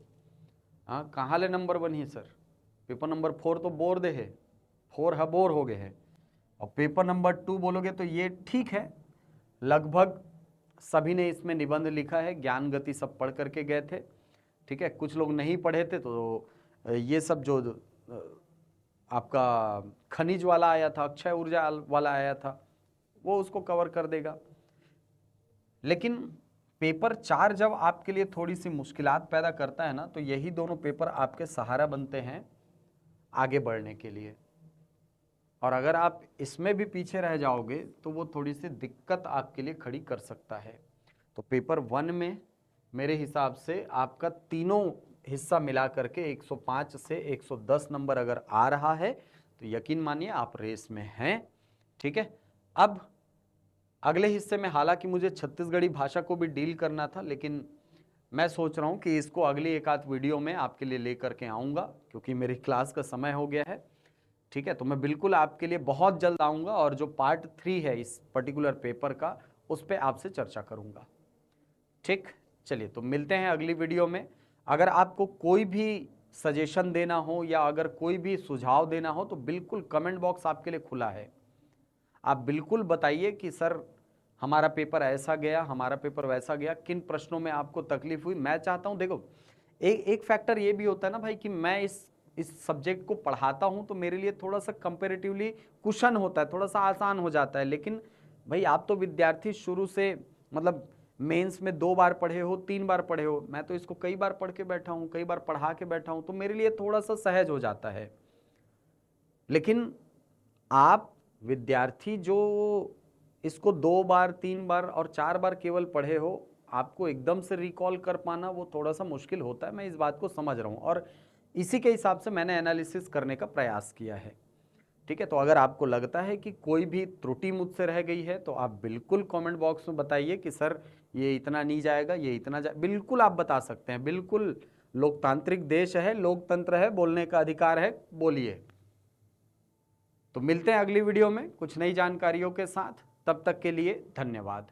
[SPEAKER 1] हाँ, कहाँ ले नंबर 1 ही सर? पेपर नंबर 4 तो बोर दे है, 4 है बोर हो गए हैं। और पेपर नंबर 2 बोलोगे तो ये ठीक है, लगभग सभी ने इसमें निबंध लिखा है, ज्ञान गति सब पढ़ करके गए थे, ठीक है। कुछ लोग नहीं पढ़े थे तो ये सब जो आपका खनिज वाला आया था, अक्षय ऊर्जा वाला आया था, वो उसको कवर कर देगा। लेकिन पेपर 4 जब आपके लिए थोड़ी सी मुश्किलात पैदा करता है ना, तो यही दोनों पेपर आपके सहारा बनते हैं आगे बढ़ने के लिए। और अगर आप इसमें भी पीछे रह जाओगे तो वो थोड़ी सी दिक्कत आपके लिए खड़ी कर सकता है। तो पेपर 1 में मेरे हिसाब से आपका तीनों हिस्सा मिला करके 105 से 110 नंबर अगर आ रहा है तो यकीन मानिए आप रेस में हैं, ठीक है। अब अगले हिस्से में हालांकि मुझे छत्तीसगढ़ी भाषा को भी डील करना था, लेकिन मैं सोच रहा हूं कि इसको अगली एक आध वीडियो में आपके लिए लेकर के आऊँगा, क्योंकि मेरी क्लास का समय हो गया है, ठीक है। तो मैं बिल्कुल आपके लिए बहुत जल्द आऊँगा और जो पार्ट 3 है इस पर्टिकुलर पेपर का, उस पर आपसे चर्चा करूँगा, ठीक। चलिए, तो मिलते हैं अगली वीडियो में। अगर आपको कोई भी सजेशन देना हो या अगर कोई भी सुझाव देना हो तो बिल्कुल कमेंट बॉक्स आपके लिए खुला है। आप बिल्कुल बताइए कि सर हमारा पेपर ऐसा गया, हमारा पेपर वैसा गया, किन प्रश्नों में आपको तकलीफ हुई। मैं चाहता हूं, देखो एक फैक्टर ये भी होता है ना भाई कि मैं इस सब्जेक्ट को पढ़ाता हूं तो मेरे लिए थोड़ा सा कंपेरेटिवली कुशन होता है, थोड़ा सा आसान हो जाता है। लेकिन भाई आप तो विद्यार्थी शुरू से, मतलब मेंस में 2 बार पढ़े हो, 3 बार पढ़े हो, मैं तो इसको कई बार पढ़ के बैठा हूं, कई बार पढ़ा के बैठा हूं, तो मेरे लिए थोड़ा सा सहज हो जाता है। लेकिन आप विद्यार्थी जो इसको 2 बार 3 बार और 4 बार केवल पढ़े हो, आपको एकदम से रिकॉल कर पाना वो थोड़ा सा मुश्किल होता है। मैं इस बात को समझ रहा हूँ और इसी के हिसाब से मैंने एनालिसिस करने का प्रयास किया है, ठीक है। तो अगर आपको लगता है कि कोई भी त्रुटि मुझसे रह गई है तो आप बिल्कुल कमेंट बॉक्स में बताइए कि सर ये इतना नहीं जाएगा, ये इतना बिल्कुल आप बता सकते हैं। बिल्कुल लोकतांत्रिक देश है, लोकतंत्र है, बोलने का अधिकार है, बोलिए। तो मिलते हैं अगली वीडियो में कुछ नई जानकारियों के साथ, तब तक के लिए धन्यवाद।